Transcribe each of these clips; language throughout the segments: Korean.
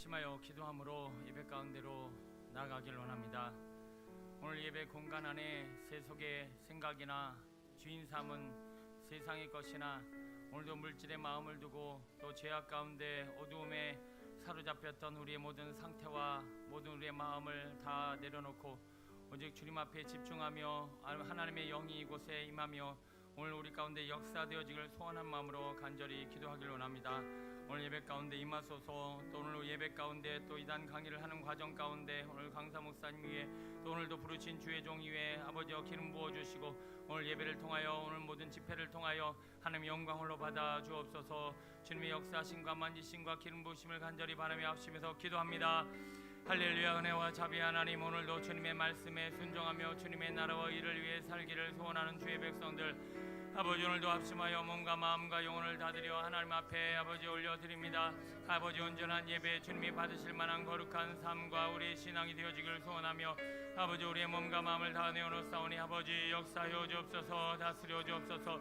심하여 기도함으로 예배 가운데로 나아가길 원합니다. 오늘 예배 공간 안에 세속의 생각이나 주인 삼은 세상의 것이나 오늘도 물질의 마음을 두고 또 죄악 가운데 어두움에 사로잡혔던 우리의 모든 상태와 모든 우리의 마음을 다 내려놓고 오직 주님 앞에 집중하며 하나님의 영이 이곳에 임하며 오늘 우리 가운데 역사되어지길 소원한 마음으로 간절히 기도하길 원합니다. 오늘 예배 가운데 임하소서. 또 오늘 예배 가운데 또 이단 강의를 하는 과정 가운데 오늘 강사 목사님 위에 또 오늘도 부르신 주의 종 위에 아버지여 기름 부어주시고 오늘 예배를 통하여 오늘 모든 집회를 통하여 하나님의 영광으로 받아 주옵소서. 주님의 역사하심과 만지심과 기름 부으심을 간절히 바라며 합심해서 기도합니다. 할렐루야. 은혜와 자비 하나님, 오늘도 주님의 말씀에 순종하며 주님의 나라와 일을 위해 살기를 소원하는 주의 백성들 아버지, 오늘도 합심하여 몸과 마음과 영혼을 다드려 하나님 앞에 아버지 올려드립니다. 아버지, 온전한 예배 주님이 받으실 만한 거룩한 삶과 우리의 신앙이 되어지길 소원하며 아버지, 우리의 몸과 마음을 다 내어놓사오니 아버지 역사하여 주옵소서. 다스려 주옵소서.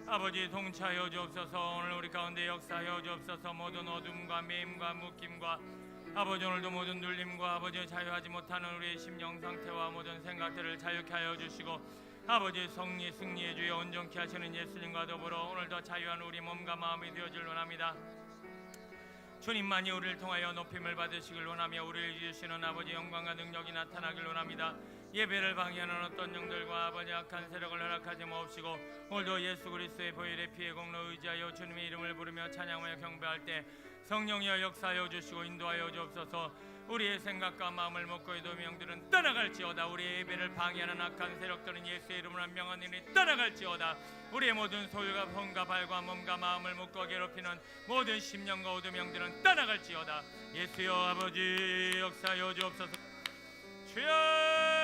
아버지 통치하여 주옵소서. 오늘 우리 가운데 역사하여 주옵소서. 모든 어둠과 매임과 묶임과 아버지, 오늘도 모든 눌림과 아버지 자유하지 못하는 우리의 심령 상태와 모든 생각들을 자유케 하여 주시고 아버지 성리 승리의 주여 온전케 하시는 예수님과 더불어 오늘도 자유한 우리 몸과 마음이 되어질 원합니다. 주님만이 우리를 통하여 높임을 받으시길 원하며 우리를 주시는 아버지 영광과 능력이 나타나길 원합니다. 예배를 방해하는 어떤 영들과 아버지 악한 세력을 허락하지 마옵시고 오늘도 예수 그리스도의 보혈의 피의 공로 의지하여 주님의 이름을 부르며 찬양하며 경배할 때 성령이여 역사하여 주시고 인도하여 주옵소서. 우리의 생각과 마음을 먹고 이도 영들은 떠나갈지어다. 우리의 예배를 방해하는 악한 세력들은 예수의 이름으로 한 명하니 떠나갈지어다. 우리의 모든 소유가 손과 발과 몸과 마음을 묶고 괴롭히는 모든 심령과 어둠 영들은 떠나갈지어다. 예수여 아버지 역사하여 주옵소서. 주여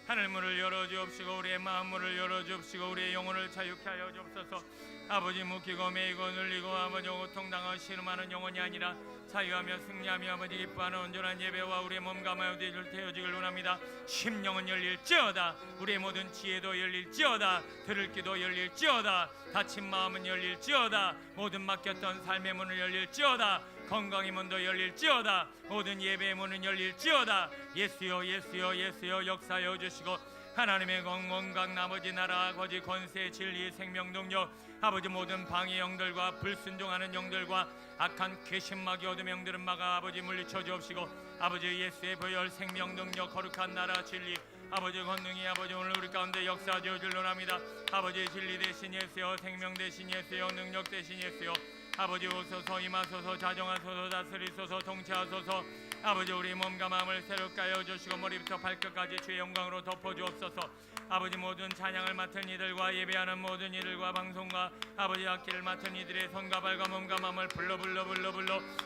하늘 문을 열어주옵시고 우리의 마음 문을 열어주옵시고 우리의 영혼을 자유케 하여 주옵소서. 아버지 묶이고 매이고 눌리고 아버지 고통당하고 신음하는 영혼이 아니라 자유하며 승리하며 아버지 기뻐하는 온전한 예배와 우리의 몸과 마음이 되어지길 원합니다. 심령은 열릴지어다. 우리의 모든 지혜도 열릴지어다. 들을 귀도 열릴지어다. 다친 마음은 열릴지어다. 모든 막혔던 삶의 문을 열릴지어다. 건강의 문도 열릴지어다. 모든 예배의 문은 열릴지어다. 예수여 예수여 예수여 역사하여 주시고 하나님의 건강 나머지 나라 거지 권세 진리 생명 능력 아버지 모든 방해 영들과 불순종하는 영들과 악한 괘씸마귀 어둠 영들은 막아 아버지 물리쳐 주옵시고 아버지 예수의 보혈 생명 능력 거룩한 나라 진리 아버지 권능이 아버지 오늘 우리 가운데 역사되어 줄 원합니다. 아버지 진리 대신 예수여 생명 대신 예수여 능력 대신 예수여 아버지 오소서 임하소서 자정하소서 다스리소서 통치하소서. 아버지 우리 몸과 마음을 새롭게 하여 주시고 머리부터 발끝까지 주의 영광으로 덮어주옵소서. 아버지 모든 찬양을 맡은 이들과 예배하는 모든 이들과 방송과 아버지 악기를 맡은 이들의 손과 발과 몸과 마음을 불러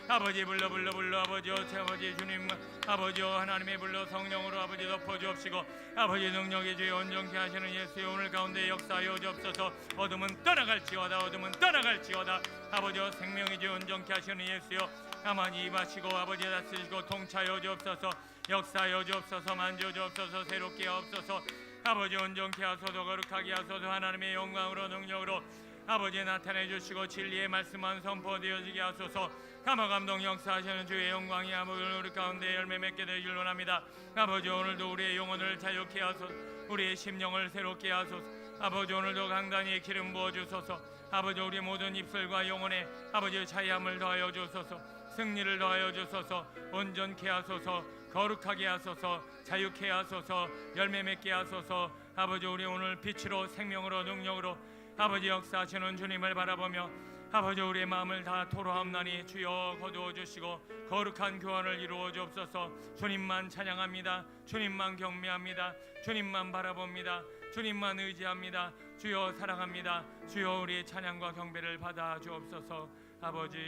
아버지 불러 아버지여 아버지 주님 아버지여 하나님의 불러 성령으로 아버지 덮어주옵시고 아버지 능력의 주의 온전케 하시는 예수의 오늘 가운데 역사하여 주옵소서. 어둠은 떠나갈지어다. 어둠은 떠나갈지어다. 아버지여 생명의 주의 온전케 하시는 예수여 가만히 임하시고 아버지 다스리시고 통치하여 주옵소서. 역사하여 주옵소서. 만져 주옵소서. 새롭게 하옵소서. 아버지 온전케 하소서. 거룩하게 하소서. 하나님의 영광으로 능력으로 아버지 나타내 주시고 진리의 말씀만 선포되어지게 하소서. 감화감동 역사하시는 주의 영광이 아버지 우리 가운데 열매 맺게 되길 원합니다. 아버지 오늘도 우리의 영혼을 자유케 하소서. 우리의 심령을 새롭게 하소서. 아버지 오늘도 강단히 기름 부어주소서. 아버지 우리 모든 입술과 영혼에 아버지의 자유함을 더하여 주소서. 승리를 더하여 주소서. 온전케 하소서. 거룩하게 하소서. 자유케 하소서. 열매 맺게 하소서. 아버지 우리 오늘 빛으로 생명으로 능력으로 아버지 역사하시는 주님을 바라보며 아버지 우리의 마음을 다 토로하옵나니 주여 거두어 주시고 거룩한 교환을 이루어 주옵소서. 주님만 찬양합니다. 주님만 경배합니다. 주님만 바라봅니다. 주님만 의지합니다. 주여 사랑합니다. 주여 우리의 찬양과 경배를 받아 주옵소서. 아버지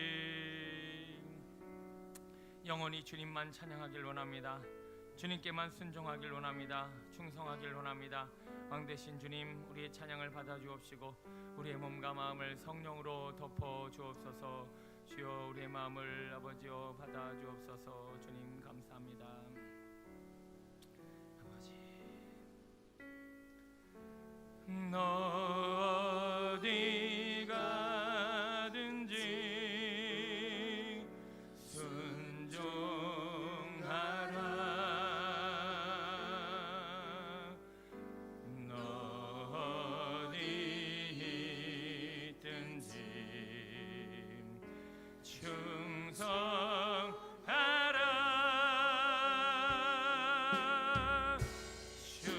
영원히 주님만 찬양하길 원합니다. 주님께만 순종하길 원합니다. 충성하길 원합니다. 왕 되신 주님 우리의 찬양을 받아 주옵시고 우리의 몸과 마음을 성령으로 덮어 주옵소서. 주여 우리의 마음을 아버지여 받아 주옵소서. 주님 감사합니다. 아버지 너 어디 가든지 충성하라. 주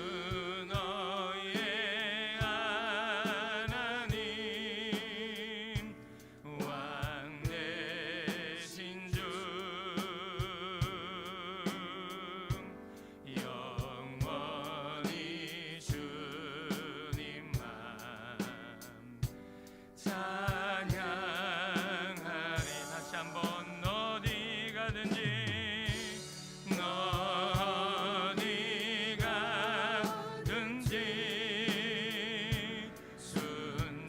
너의 하나님 왕 되신 주 영원히 주님만 찬양하리. 다시 한번 어디 가든지 어디 가든지 순종하라.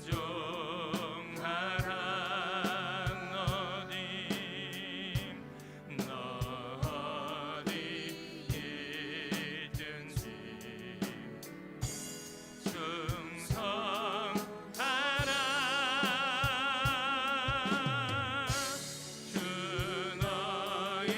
어디 있든지 충성하라. 주 너의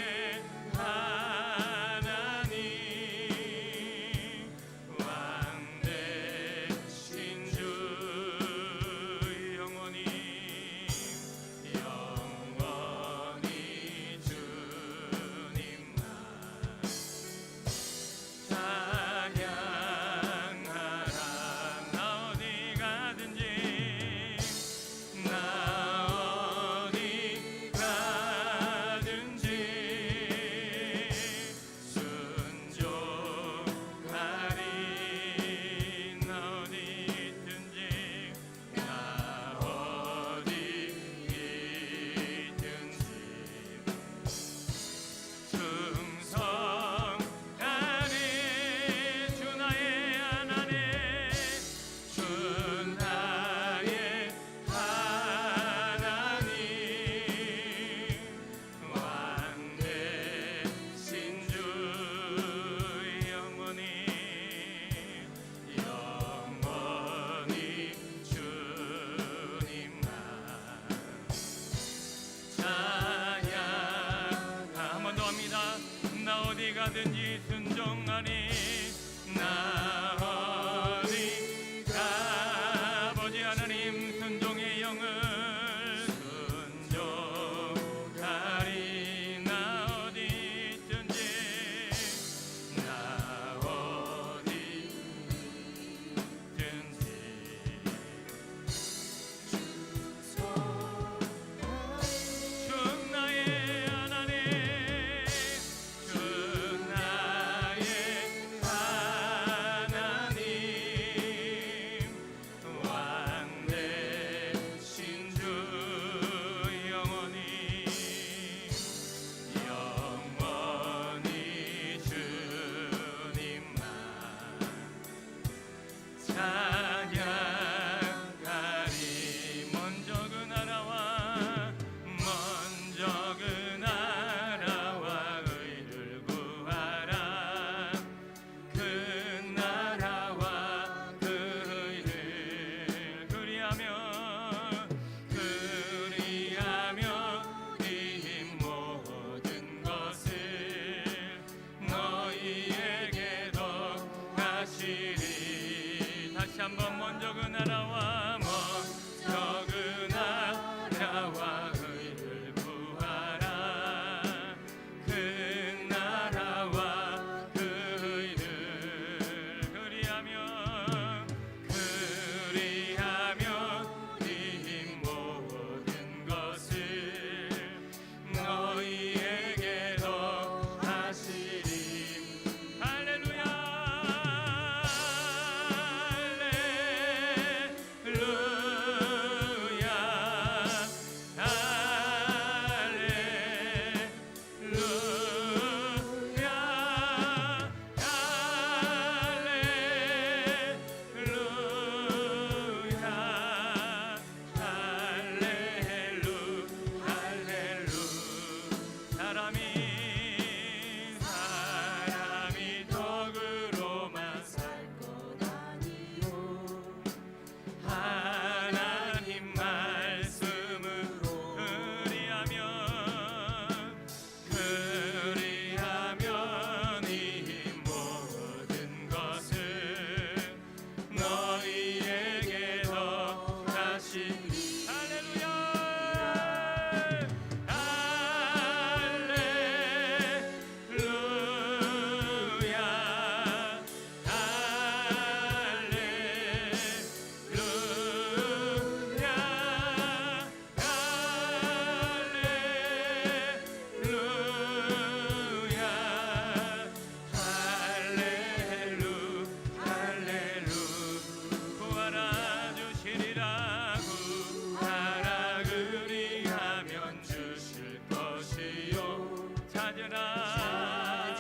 찾으라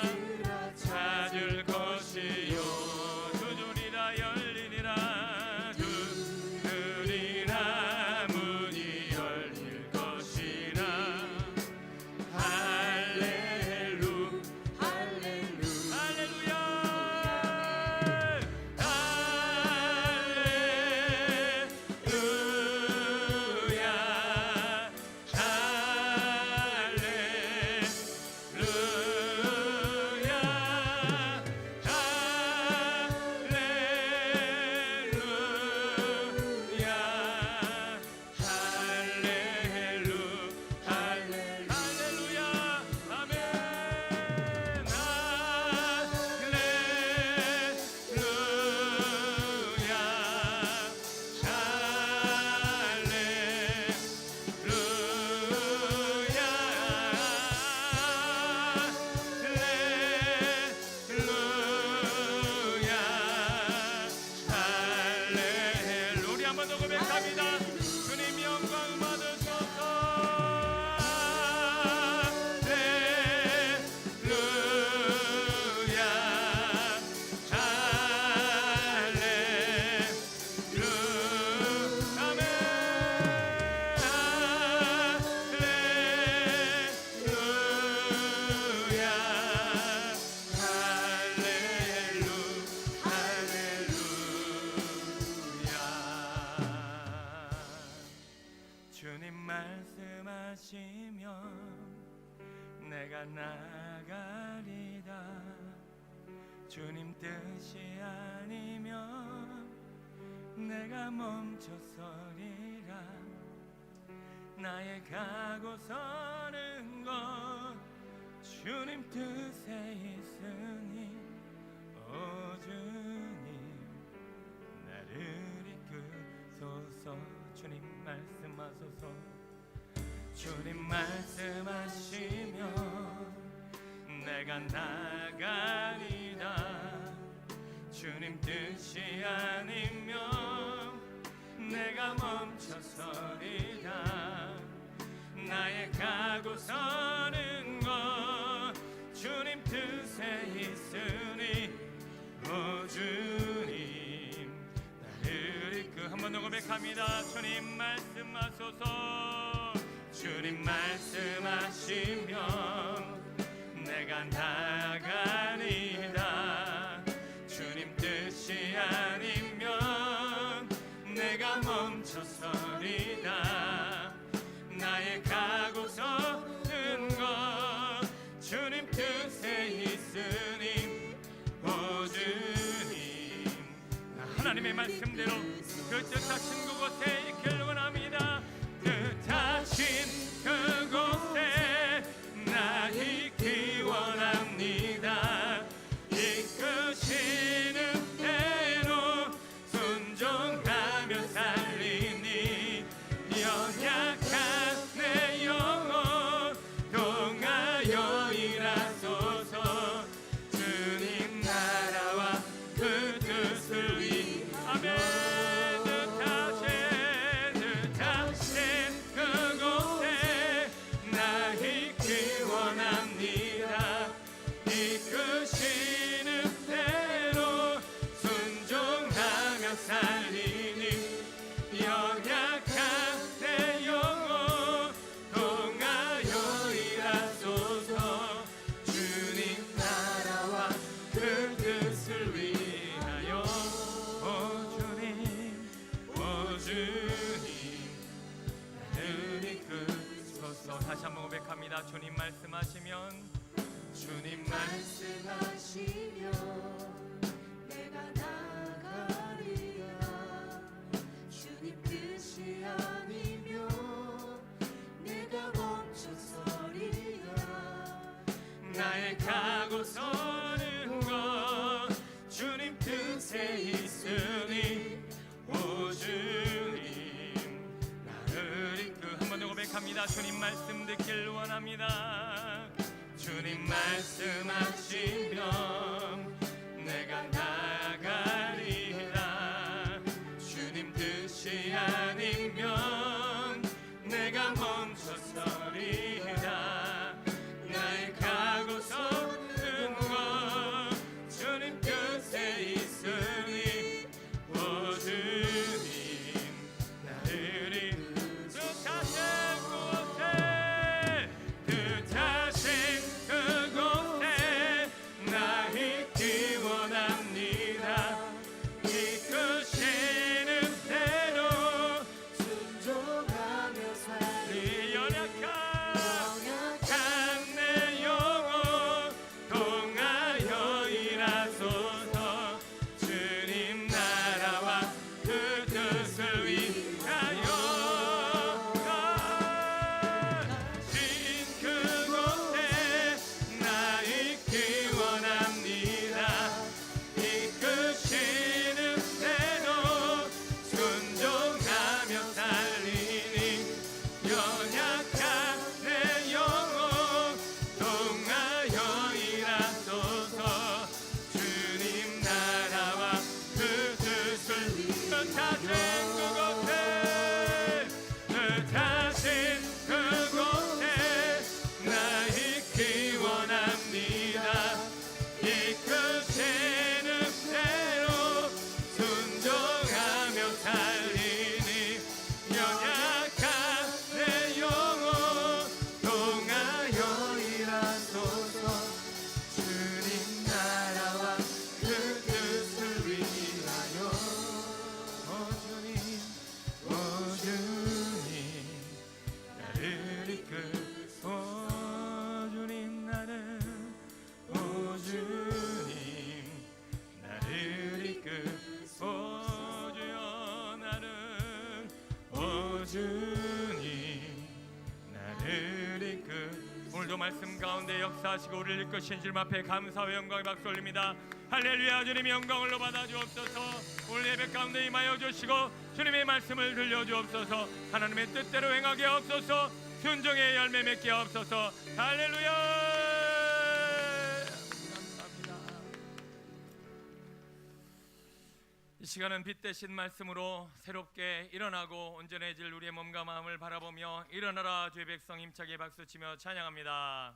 찾을 것이요 두드리라 열리리라 두드리라 문이 열릴 것이라 할렐루 할렐루야 할렐루야 주님 말씀하시면 내가 나가리다 주님 뜻이 아니면 내가 멈춰서리라 나의 가고 서는 것 주님 뜻에 있으니 오 주님 나를 이끄소서 주님 말씀하소서 주님 말씀하시면 내가 나가리다 주님 뜻이 아니면 내가 멈춰서리다 나의 가고 서는 것 주님 뜻에 있으니 오 주님 나를 이끌 한번 더 고백합니다 주님 말씀하소서 주님 말씀하시면 내가 나가리다 주님 뜻이 아니면 내가 멈춰서리다 나의 가고 서는 것 주님 뜻에 있으니 오 주님 하나님의 말씀대로 그 뜻하신 그곳에 있기를 원합니다 뜻하신 그곳에 나 있기 원합니다 이끄시는 대로 순종하며 살리니 연약한 내 영혼 동하여 일하소서 주님 나라와 그 뜻을 위하며 뜻하신 그곳에 나 있기 원합니다 이끄시는 대로 순종하며 살리니 연약한 내 영혼 동하여 일하소서 주님 나라와 그 뜻을 위하여 오 주님 나를 이끄소서 다시 한번 고백합니다 주님 말씀하시면 주님 말씀하시면 내가 나가리라 주님 뜻이 아니면 내가 멈춰서리라 나의 가고 서는 것 주님 뜻에 있으니 오 주님 나를 이끌 한 번 더 고백합니다 주님 말씀 듣길 원합니다 주님 말씀하시면 내가 나가리라 주님 뜻이 아니면 내가 멈춰서리라 나의 오늘도 말씀 가운데 역사하시고 우리를 이끄신 주님 앞에 감사와 영광의 박수 올립니다. 할렐루야. 주님의 영광을 받아 주옵소서. 오늘 예배 가운데 임하여 주시고 주님의 말씀을 들려주옵소서. 하나님의 뜻대로 행하게 하옵소서. 순종의 열매 맺게 하옵소서. 할렐루야. 감사합니다. 이 시간은 빛 대신 말씀으로 새롭게 일어나고 온전해질 우리의 몸과 마음을 바라보며 일어나라 주의 백성 힘차게 박수치며 찬양합니다.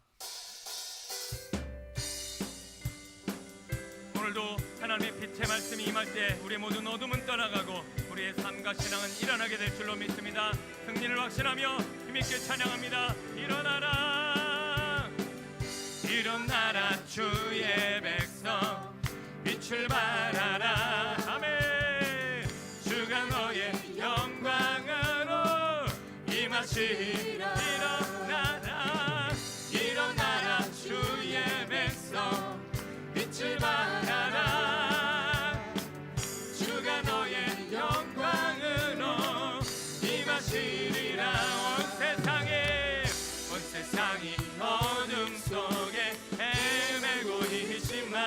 오늘도 하나님의 빛의 말씀이 임할 때 우리의 모든 어둠은 떠나가고 우리의 삶과 신앙은 일어나게 될 줄로 믿습니다. 승리를 확신하며 힘있게 찬양합니다. 일어나라 일어나라 주의 백성 빛을 발하라. 아멘. 주가 너의 영광으로 임하시리라. 일어나라 일어나라 주의 백성 빛을 발하라. 주가 너의 영광으로 임하시리라. 온 세상이 어둠 속에 헤매고 있지만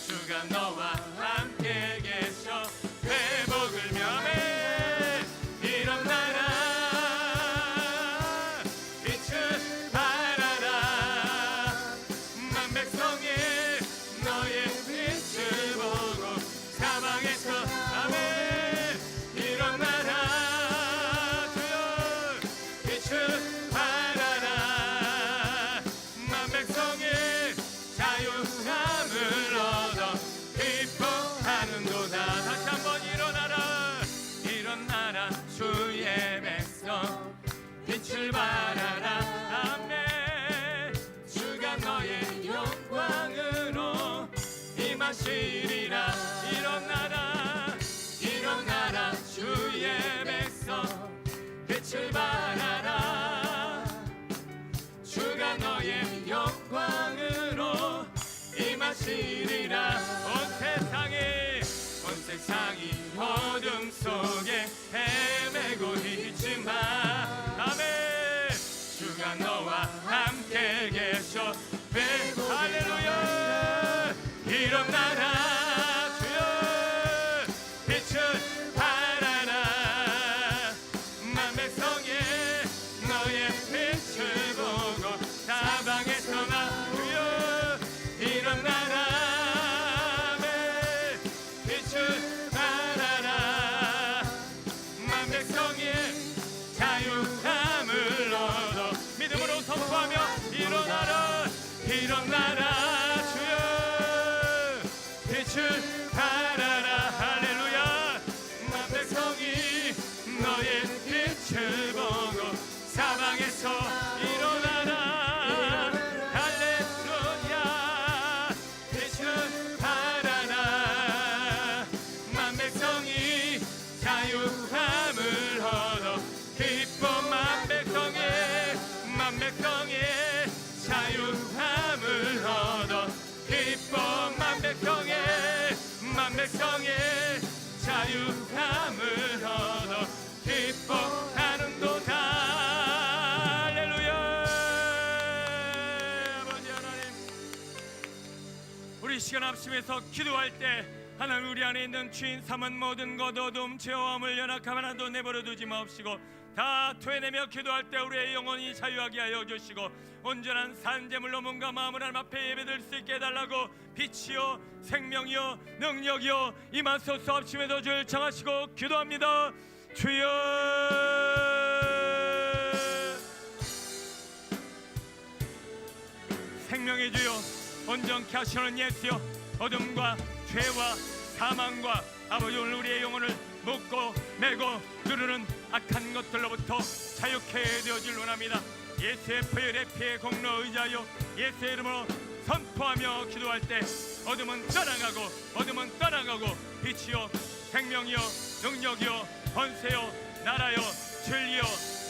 주가 너와 함께 계셔 회복을 명해. 일어나라 빛을 발하라. 만백성이 너의 빛을 보고 사방에서 아멘. 일어나라 주여 빛을 발하라. 만백성이 자유함을 얻어 기뻐하는도다. 다시 한번 일어나라 일어나라 주의 백성 빛을 발하라. 아멘. 주가 너의 영광으로 임하시리라. 일어나라 일어나라 주의 백성 빛을 발하라. 주가 너의 영광으로 임하시리라. 온 세상이 어둠 속에 헤매고 있지만 아멘. 주가 너와 함께 계셔 할렐루야. 일어나라 주여 빛을 발하라. 만백성이 너의 빛을 보고 사방에서 나 주여 일어나라 아멘. 빛을 발하라. 만백성이 자유함을 얻어 믿음으로 선포하며 일어나라 일어나라 주여 빛을 발하라. 할렐루야. 만백성이 너의 빛을 보고 사방에서 일어나라. 할렐루야. 빛을 발하라. 만백성이 자유함을 얻어 기뻐. 만백성이 자유함을 얻어 기뻐. 만백성이 자유함을 얻어 기뻐하는도다. 할렐루야. 아버지 하나님, 우리 시간 합심해서 기도할 때 하나님 우리 안에 있는 주인 삼은 모든 것 어둠 죄와함을 연약함 하나도 내버려 두지 마옵시고 다 토해내며 기도할 때 우리의 영혼이 자유하게 하여 주시고 온전한 산재물로 몸과 마음을 하나님 앞에 예배드릴 수 있게 해달라고 빛이요 생명이요 능력이요 임하소서. 합심해서 주를 청하시고 기도합니다. 주여. 생명의 주여 온전케 하시는 예수여 어둠과 죄와 사망과 아버지 오늘 우리의 영혼을 묶고 매고 누르는 악한 것들로부터 자유케 되어질 원합니다. 예수의 보혈의 피의 공로 의지하여 예수의 이름으로 선포하며 기도할 때 어둠은 떠나가고 빛이요 생명이요 능력이요 권세요 나라요 진리요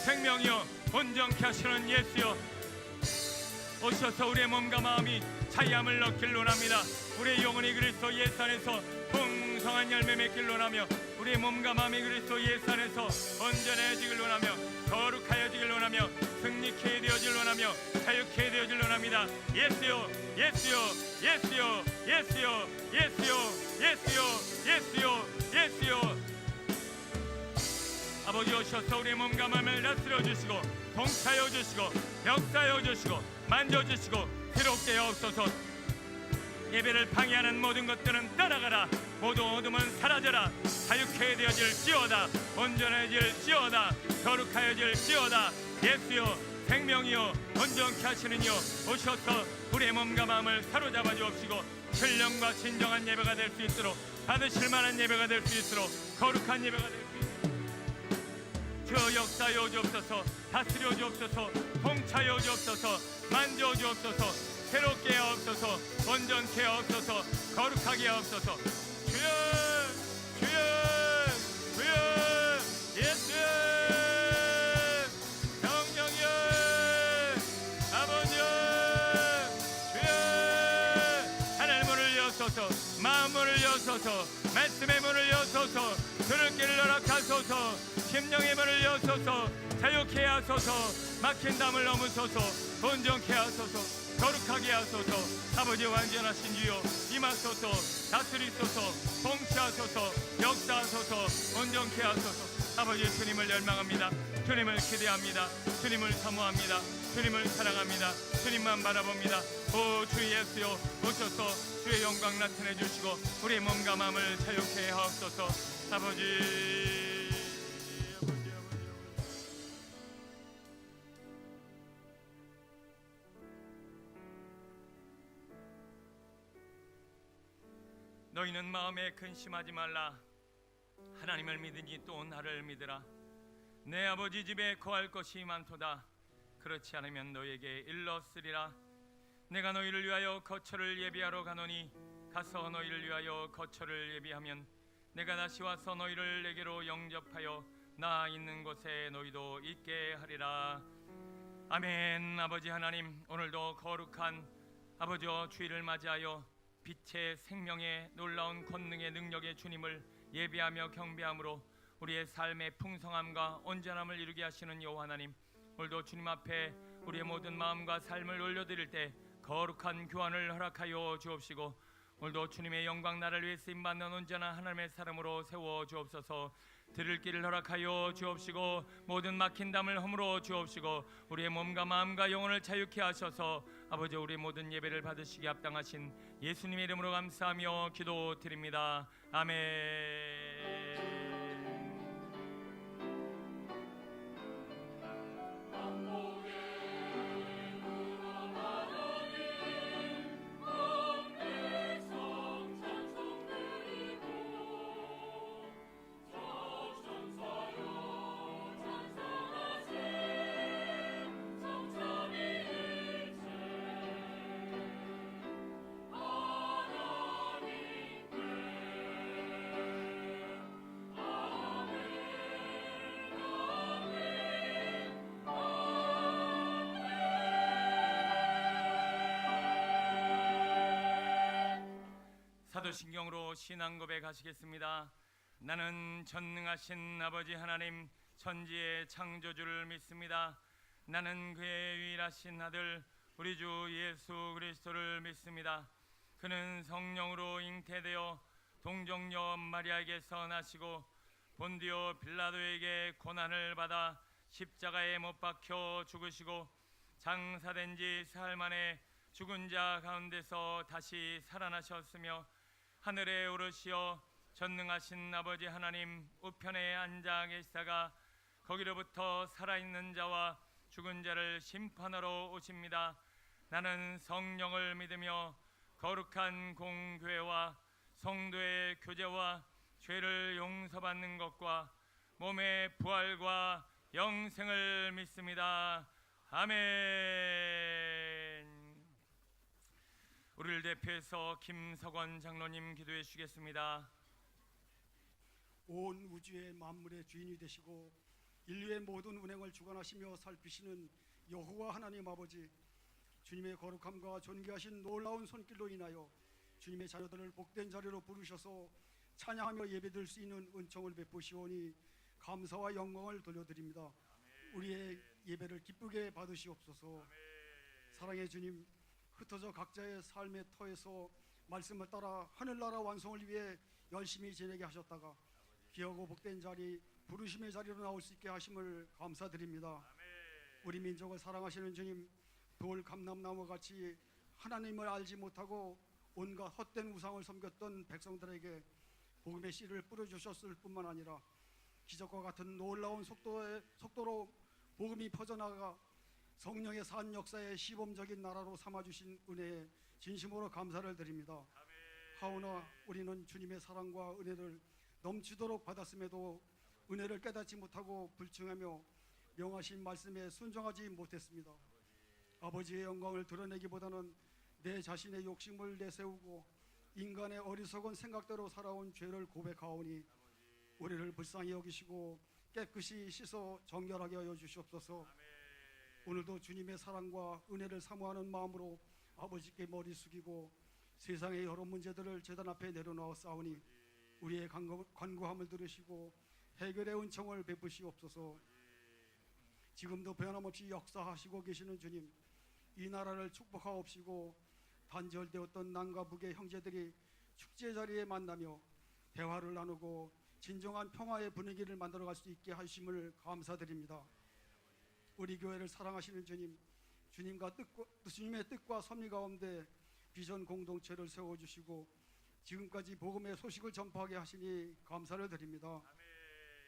생명이요 온전케 하시는 예수여 오셔서 우리의 몸과 마음이 자유함을 얻길 원합니다. 우리의 영혼이 그리스도 예수 안에서 풍성한 열매 맺길 원하며 우리의 몸과 마음이 그리스도 예수 안에서 온전해지길 원하며 거룩하여지길 원하며 승리케 되어질 원하며 자유케 되어질 원합니다. 예수요 예수요 예수요 예수요 예수요 예수요 예수요 예수요. 아버지 오셔서 우리의 몸과 마음을 다스려 주시고 통치하여 주시고 역사하여 주시고 만져주시고 새롭게 하옵소서. 예배를 방해하는 모든 것들은 떠나가라. 모두 어둠은 사라져라. 자유케 되어질지어다. 온전해질지어다. 거룩하여질지어다. 예수여 생명이여 온전케 하시는 이여 오셔서 우리의 몸과 마음을 사로잡아 주옵시고 신령과 진정한 예배가 될 수 있도록 받으실 만한 예배가 될 수 있도록 거룩한 예배가 될 수 있도록 주 역사여 주옵소서. 다스려 주옵소서. 통치하여 주옵소서. 만져 주옵소서. 새롭게 하옵소서. 온전케 하옵소서. 거룩하게 하옵소서. 주여 주여 주여 예수여 성령여 아버지여 주여 하늘 문을 여소서. 마음 문을 여소서. 말씀의 문을 여소서. 들을 길을 허락하소서. 심령의 문을 여소서. 자유케 하소서. 막힌 담을 넘으소서. 온전케 하소서. 거룩하게 하소서. 아버지 완전하신 주여 임하소서. 다스리소서. 통치하소서. 역사하소서. 온전케 하소서. 아버지 주님을 열망합니다. 주님을 기대합니다. 주님을 사모합니다. 주님을 사랑합니다. 주님만 바라봅니다. 오 주 예수여 오셔서 주의 영광 나타내 주시고 우리의 몸과 마음을 자유케 하옵소서. 아버지 너희는 마음에 근심하지 말라. 하나님을 믿으니 또 나를 믿으라. 내 아버지 집에 거할 것이 많도다. 그렇지 않으면 너에게 일렀으리라. 내가 너희를 위하여 거처를 예비하러 가노니 가서 너희를 위하여 거처를 예비하면 내가 다시 와서 너희를 내게로 영접하여 나 있는 곳에 너희도 있게 하리라. 아멘. 아버지 하나님 오늘도 거룩한 아버지여 주일을 맞이하여 빛의 생명의 놀라운 권능의 능력의 주님을 예배하며 경배함으로 우리의 삶의 풍성함과 온전함을 이루게 하시는 여호와 하나님, 오늘도 주님 앞에 우리의 모든 마음과 삶을 올려드릴 때 거룩한 교환을 허락하여 주옵시고 오늘도 주님의 영광 나를 위해 쓰임받는 온전한 하나님의 사람으로 세워 주옵소서. 들을 길을 허락하여 주옵시고 모든 막힌 담을 허물어 주옵시고 우리의 몸과 마음과 영혼을 자유케 하셔서 아버지 우리의 모든 예배를 받으시기 합당하신 예수님의 이름으로 감사하며 기도드립니다. 아멘. 사도신경으로 신앙 고백하시겠습니다. 나는 전능하신 아버지 하나님 천지의 창조주를 믿습니다. 나는 그의 유일하신 아들 우리 주 예수 그리스도를 믿습니다. 그는 성령으로 잉태되어 동정녀 마리아에게서 나시고 본디오 빌라도에게 고난을 받아 십자가에 못 박혀 죽으시고 장사된 지 사흘 만에 죽은 자 가운데서 다시 살아나셨으며 하늘에 오르시어 전능하신 아버지 하나님 우편에 앉아 계시다가 거기로부터 살아있는 자와 죽은 자를 심판하러 오십니다. 나는 성령을 믿으며 거룩한 공교회와 성도의 교제와 죄를 용서받는 것과 몸의 부활과 영생을 믿습니다. 아멘. 우리를 대표해서 김석원 장로님 기도해 주시겠습니다. 온 우주의 만물의 주인이 되시고 인류의 모든 운행을 주관하시며 살피시는 여호와 하나님 아버지, 주님의 거룩함과 존귀하신 놀라운 손길로 인하여 주님의 자녀들을 복된 자리로 부르셔서 찬양하며 예배드릴 수 있는 은총을 베푸시오니 감사와 영광을 돌려드립니다. 우리의 예배를 기쁘게 받으시옵소서. 사랑의 주님, 흩어져 각자의 삶의 터에서 말씀을 따라 하늘나라 완성을 위해 열심히 지내게 하셨다가 귀하고 복된 자리, 부르심의 자리로 나올 수 있게 하심을 감사드립니다. 우리 민족을 사랑하시는 주님, 돌 감람나무 같이 하나님을 알지 못하고 온갖 헛된 우상을 섬겼던 백성들에게 복음의 씨를 뿌려주셨을 뿐만 아니라 기적과 같은 놀라운 속도로 복음이 퍼져나가 성령의 산 역사의 시범적인 나라로 삼아주신 은혜에 진심으로 감사를 드립니다. 하오나 우리는 주님의 사랑과 은혜를 넘치도록 받았음에도 은혜를 깨닫지 못하고 불충하며 명하신 말씀에 순종하지 못했습니다. 아버지의 영광을 드러내기보다는 내 자신의 욕심을 내세우고 인간의 어리석은 생각대로 살아온 죄를 고백하오니 우리를 불쌍히 여기시고 깨끗이 씻어 정결하게 하여 주시옵소서. 오늘도 주님의 사랑과 은혜를 사모하는 마음으로 아버지께 머리 숙이고 세상의 여러 문제들을 제단 앞에 내려놓았사오니 우리의 간구함을 들으시고 해결의 은총을 베푸시옵소서. 지금도 변함없이 역사하시고 계시는 주님, 이 나라를 축복하옵시고 단절되었던 남과 북의 형제들이 축제 자리에 만나며 대화를 나누고 진정한 평화의 분위기를 만들어갈 수 있게 하심을 감사드립니다. 우리 교회를 사랑하시는 주님, 주님의 뜻과 섭리 가운데 비전 공동체를 세워주시고 지금까지 복음의 소식을 전파하게 하시니 감사를 드립니다.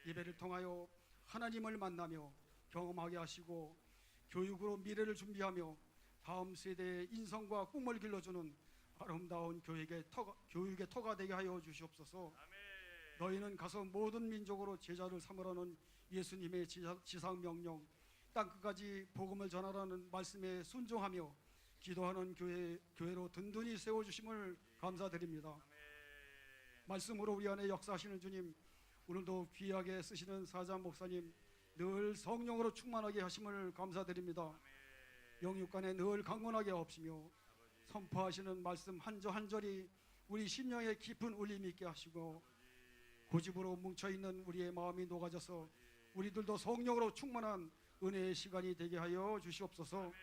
예배를 통하여 하나님을 만나며 경험하게 하시고 교육으로 미래를 준비하며 다음 세대의 인성과 꿈을 길러주는 아름다운 교육의 터가 되게 하여 주시옵소서. 너희는 가서 모든 민족으로 제자를 삼으라는 예수님의 지상명령, 땅끝까지 복음을 전하라는 말씀에 순종하며 기도하는 교회로 든든히 세워주심을 감사드립니다. 말씀으로 우리 안에 역사하시는 주님, 오늘도 귀하게 쓰시는 사장 목사님 늘 성령으로 충만하게 하심을 감사드립니다. 영육간에 늘 강건하게 하옵시며 선포하시는 말씀 한 절 한 절이 우리 심령에 깊은 울림 있게 하시고 고집으로 뭉쳐있는 우리의 마음이 녹아져서 우리들도 성령으로 충만한 은혜의 시간이 되게 하여 주시옵소서.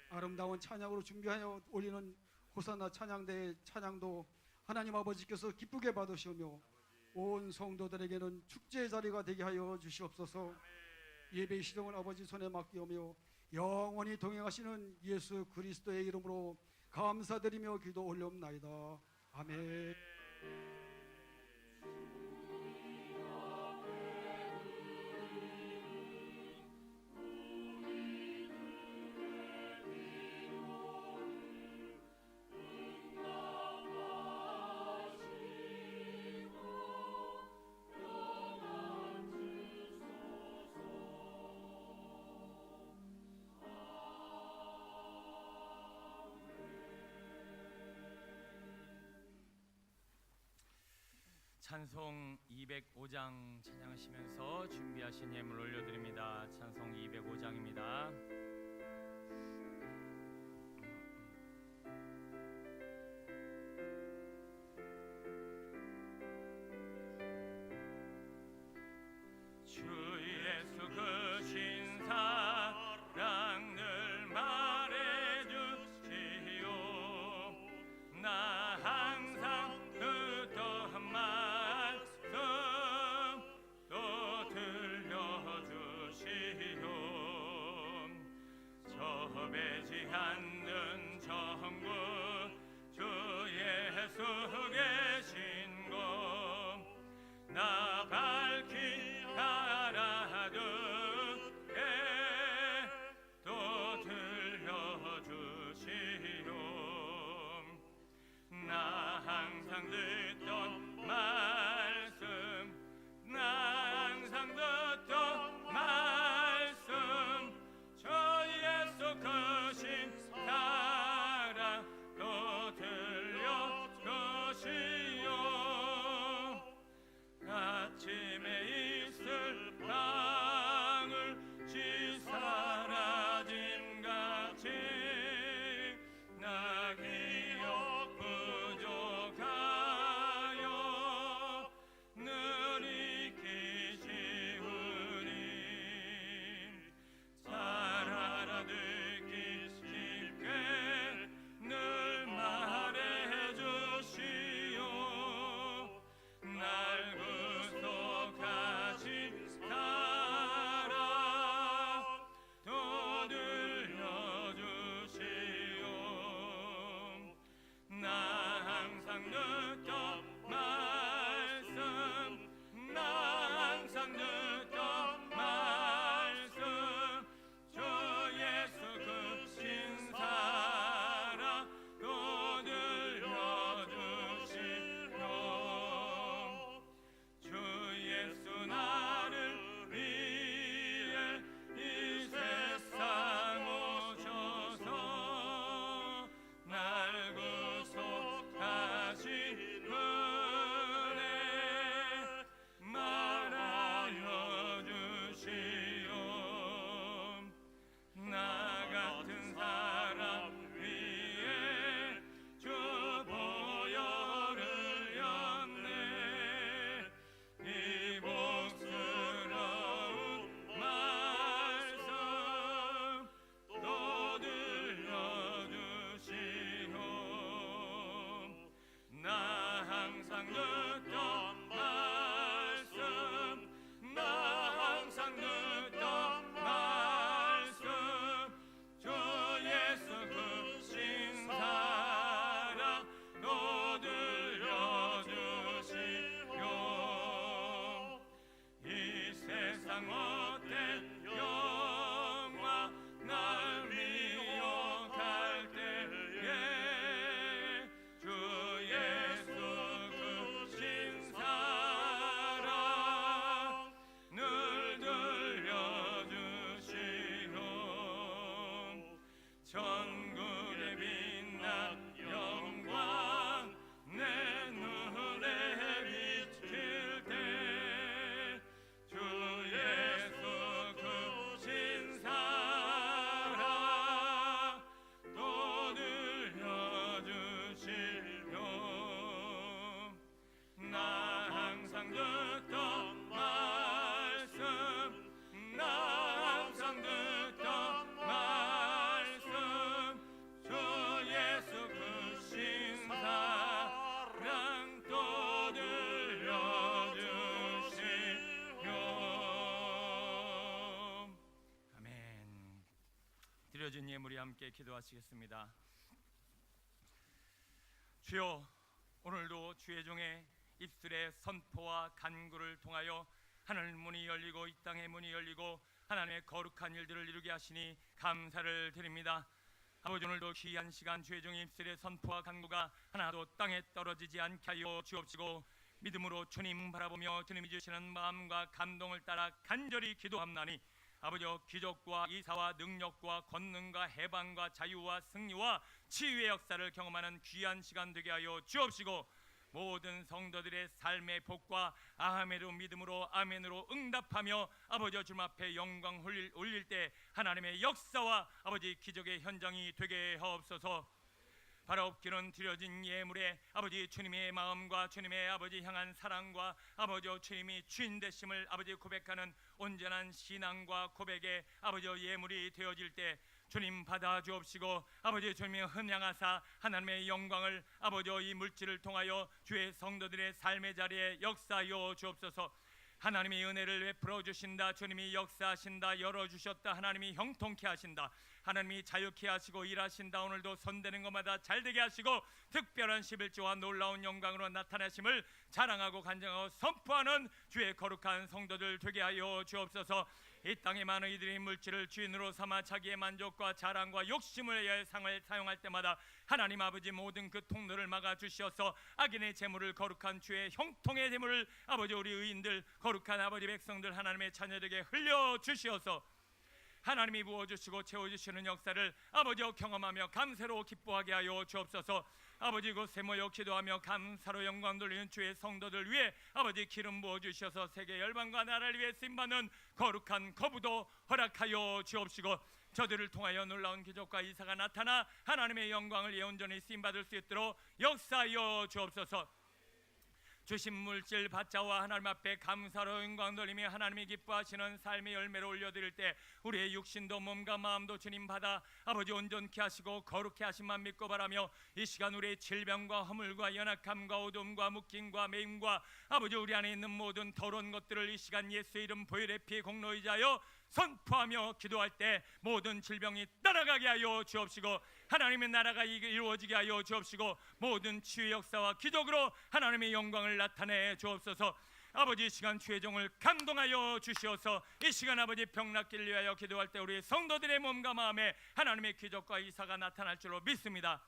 아름다운 찬양으로 준비하여 올리는 호산나 찬양대의 찬양도 하나님 아버지께서 기쁘게 받으시오며 온 성도들에게는 축제의 자리가 되게 하여 주시옵소서. 예배의 시동을 아버지 손에 맡기오며 영원히 동행하시는 예수 그리스도의 이름으로 감사드리며 기도 올려옵나이다. 아멘. 찬송 205장 찬양하시면서 준비하신 예물 올려드립니다. 찬송 205장입니다. 주 예수 그 신사랑 늘 말해주시오. 나 항상 듣던 말씀 또 들려주시오. 저 배지 않는 정부 주 예수 계신 곳 나 밝히 알아듣게 또 들려주시오. 나 항상 듣던 말씀 나 항상 듣던 말씀 저 예수 크신 드려진 예물이 함께 기도하시겠습니다. 주여, 오늘도 주의 종의 입술의 선포와 간구를 통하여 하늘 문이 열리고 이 땅의 문이 열리고 하나님의 거룩한 일들을 이루게 하시니 감사를 드립니다. 아버지, 오늘도 귀한 시간 주의 종의 입술의 선포와 간구가 하나도 땅에 떨어지지 않게 하여 주옵시고 믿음으로 주님 바라보며 주님이 주시는 마음과 감동을 따라 간절히 기도합나니 아버지여, 기적과 이사와 능력과 권능과 해방과 자유와 승리와 치유의 역사를 경험하는 귀한 시간 되게 하여 주옵시고 모든 성도들의 삶의 복과 아멘으로 믿음으로 아멘으로 응답하며 아버지여, 주님 앞에 영광 올릴 때 하나님의 역사와 아버지 기적의 현장이 되게 하옵소서. 바라옵기는 드려진 예물에 아버지 주님의 마음과 주님의 아버지 향한 사랑과 아버지여, 주님이 주인 되심을 아버지 고백하는 온전한 신앙과 고백의 아버지여 예물이 되어질 때 주님 받아 주옵시고 아버지 주님이 흠양하사 하나님의 영광을 아버지여 이 물질을 통하여 주의 성도들의 삶의 자리에 역사하여 주옵소서. 하나님의 은혜를 베풀어 주신다. 주님이 역사하신다. 열어주셨다. 하나님이 형통케 하신다. 하나님이 자유케 하시고 일하신다. 오늘도 손대는 것마다 잘되게 하시고 특별한 11조와 놀라운 영광으로 나타나심을 자랑하고 간증하고 선포하는 주의 거룩한 성도들 되게 하여 주옵소서. 이 땅의 많은 이들이 물질을 주인으로 삼아 자기의 만족과 자랑과 욕심을 위해 상을 사용할 때마다 하나님 아버지 모든 그 통로를 막아주시어서 악인의 재물을 거룩한 주의 형통의 재물을 아버지 우리 의인들 거룩한 아버지 백성들 하나님의 자녀들에게 흘려주시어서 하나님이 부어주시고 채워주시는 역사를 아버지여 경험하며 감사로 기뻐하게 하여 주옵소서. 아버지 곳에 모여 기도하며 감사로 영광 돌리는 주의 성도들 위해 아버지 기름 부어주셔서 세계 열방과 나라를 위해 쓰임받는 거룩한 거부도 허락하여 주옵시고 저들을 통하여 놀라운 기적과 이사가 나타나 하나님의 영광을 예온전히 쓰임받을 수 있도록 역사하여 주옵소서. 주신 물질 받자와 하나님 앞에 감사로 영광 돌리며 하나님이 기뻐하시는 삶의 열매를 올려드릴 때 우리의 육신도 몸과 마음도 주님 받아 아버지 온전케 하시고 거룩케 하심만 믿고 바라며 이 시간 우리의 질병과 허물과 연약함과 어두움과 묶임과 매임과 아버지 우리 안에 있는 모든 더러운 것들을 이 시간 예수의 이름 보혈의 피 공로이자여 선포하며 기도할 때 모든 질병이 떠나가게 하여 주옵시고 하나님의 나라가 이루어지게 하여 주옵시고 모든 치유 역사와 기적으로 하나님의 영광을 나타내 주옵소서. 아버지 이 시간 주의 종을 감동하여 주시어서 이 시간 아버지 병 낫기를 위하여 기도할 때 우리 성도들의 몸과 마음에 하나님의 기적과 이사가 나타날 줄로 믿습니다.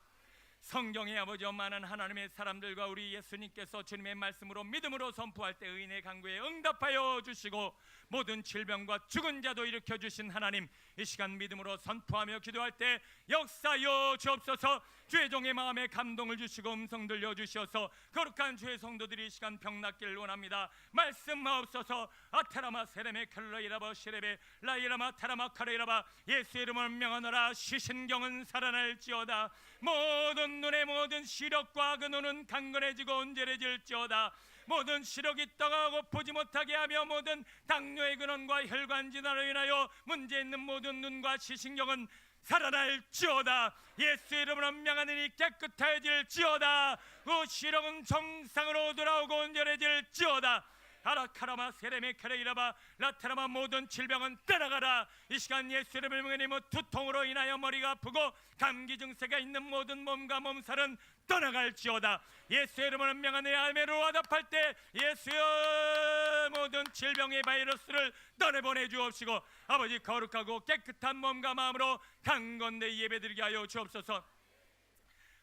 성경에 아버지 많은 하나님의 사람들과 우리 예수님께서 주님의 말씀으로 믿음으로 선포할 때 의인의 간구에 응답하여 주시고 모든 질병과 죽은 자도 일으켜 주신 하나님 이 시간 믿음으로 선포하며 기도할 때 역사하여 주옵소서. 주의 종의 마음에 감동을 주시고 음성 들려주셔서 거룩한 주의 성도들이 이 시간 병 낫기를 원합니다. 말씀하옵소서. 아테라마 세레메 켈러이라바 시레베 라이라마 타라마 카레이라바 예수의 이름을 명하노라. 시신경은 살아날지어다. 모든 눈의 모든 시력과 그 눈은 강건해지고 온전해질지어다. 모든 시력이 떠가고 보지 못하게 하며 모든 당뇨의 근원과 혈관 질환으로 인하여 문제 있는 모든 눈과 시신경은 살아날지어다. 예수의 이름으로 명하느니 깨끗해질지어다. 그 시력은 정상으로 돌아오고 온전해질지어다. 아라카라마 세레메 카레이라바 라테라마 모든 질병은 떠나가라. 이 시간 예수 이름을 명하니 두통으로 인하여 머리가 아프고 감기 증세가 있는 모든 몸과 몸살은 떠나갈지어다. 예수의 이름을 명하니 아멘으로 화답할 때 예수의 모든 질병의 바이러스를 떠내보내 주옵시고 아버지 거룩하고 깨끗한 몸과 마음으로 강건대 예배드리게 하여 주옵소서.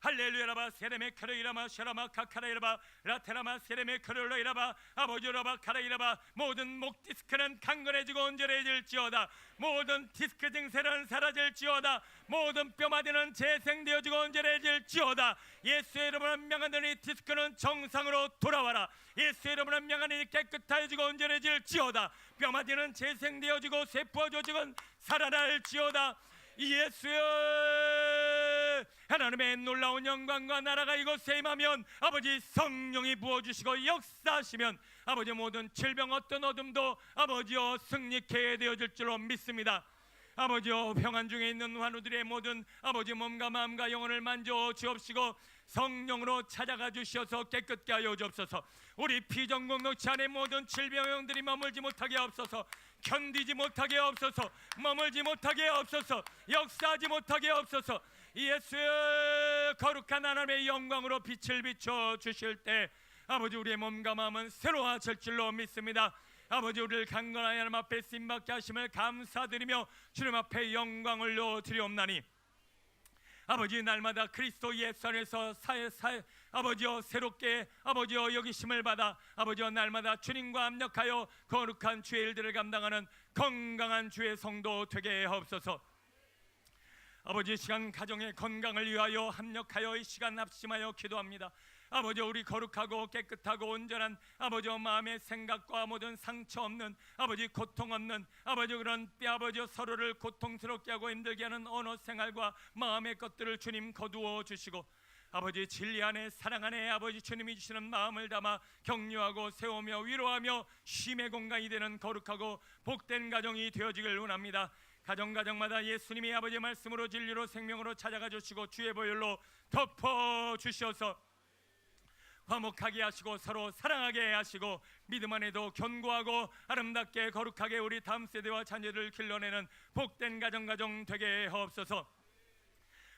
할렐루야라바 세레메 카레이라마 샤라마 카카라이라바 라테라마 세레메 카레이라바 아버지라바 카라이라바 모든 목 디스크는 강건해지고 온전해질지어다. 모든 디스크 증세는 사라질지어다. 모든 뼈마디는 재생되어지고 온전해질지어다. 예수의 이름으로 명하노니 디스크는 정상으로 돌아와라. 예수의 이름으로 명하노니 깨끗해지고 온전해질지어다. 뼈마디는 재생되어지고 세포 조직은 살아날지어다. 예수의 하나님의 놀라운 영광과 나라가 이곳에 임하면 아버지 성령이 부어주시고 역사하시면 아버지 모든 질병 어떤 어둠도 아버지여 승리케 되어질 줄로 믿습니다. 아버지여 평안 중에 있는 환우들의 모든 아버지 몸과 마음과 영혼을 만져 주옵시고 성령으로 찾아가 주셔서 깨끗게 하여 주옵소서. 우리 피정공동체 안에 모든 질병들이 머물지 못하게 하옵소서. 견디지 못하게 없어서, 머물지 못하게 없어서, 역사하지 못하게 없어서. 예수의 거룩한 하나님의 영광으로 빛을 비춰 주실 때 아버지 우리의 몸과 마음은 새로워질 줄로 믿습니다. 아버지 우리를 강건하게 하나님 앞에 쓰임받게 하심을 감사드리며 주님 앞에 영광을 올려 드리옵나니 아버지 날마다 그리스도 예수 안에서 아버지여 새롭게 아버지여 여기심을 받아 아버지여 날마다 주님과 합력하여 거룩한 주의 일들을 감당하는 건강한 주의 성도 되게 하옵소서. 아버지 시간 가정의 건강을 위하여 합력하여 이 시간 합심하여 기도합니다. 아버지 우리 거룩하고 깨끗하고 온전한 아버지 마음의 생각과 모든 상처 없는 아버지 고통 없는 아버지 그런 아버지 서로를 고통스럽게 하고 힘들게 하는 언어 생활과 마음의 것들을 주님 거두어 주시고 아버지 진리 안에 사랑 안에 아버지 주님이 주시는 마음을 담아 격려하고 세우며 위로하며 쉼의 공간이 되는 거룩하고 복된 가정이 되어지길 원합니다. 가정마다 예수님이 아버지의 말씀으로 진리로 생명으로 찾아가 주시고 주의 보혈로 덮어 주셔서 화목하게 하시고 서로 사랑하게 하시고 믿음 안에도 견고하고 아름답게 거룩하게 우리 다음 세대와 자녀들을 길러내는 복된 가정 되게 하옵소서.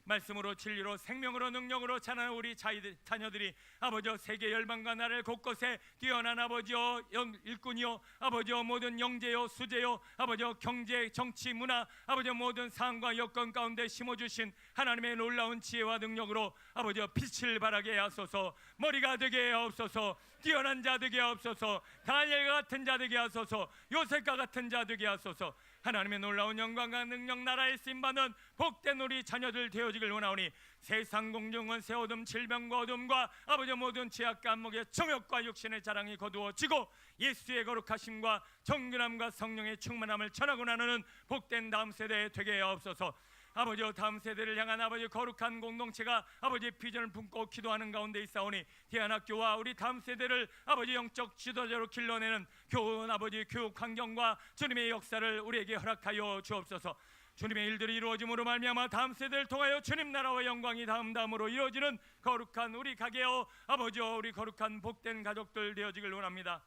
말씀으로 진리로 생명으로 능력으로 자라는 우리 자녀들이 아버지여 세계 열방과 나라를 곳곳에 뛰어난 아버지여 일꾼이요 아버지여 모든 영재요 수재요 아버지여 경제 정치 문화 아버지여 모든 상황과 여건 가운데 심어주신 하나님의 놀라운 지혜와 능력으로 아버지여 빛을 발하게 하소서. 머리가 되게 하옵소서. 뛰어난 자 되게 하옵소서. 다니엘과 같은 자 되게 하소서. 요셉과 같은 자 되게 하소서. 하나님의 놀라운 영광과 능력 나라에 쓰임받는 복된 우리 자녀들 되어지길 원하오니 세상 공중은 새 어둠 질병과 어둠과 아버지 모든 죄악과 안목의 정욕과 육신의 자랑이 거두어지고 예수의 거룩하심과 정결함과 성령의 충만함을 전하고 나누는 복된 다음 세대 되게 하옵소서. 아버지여 다음 세대를 향한 아버지 거룩한 공동체가 아버지의 비전을 품고 기도하는 가운데 있사오니 대안학교와 우리 다음 세대를 아버지 영적 지도자로 길러내는 교훈 아버지 교육 환경과 주님의 역사를 우리에게 허락하여 주옵소서. 주님의 일들이 이루어짐으로 말미암아 다음 세대를 통하여 주님 나라와 영광이 다음으로 이루어지는 거룩한 우리 가게여 아버지여 우리 거룩한 복된 가족들 되어지길 원합니다.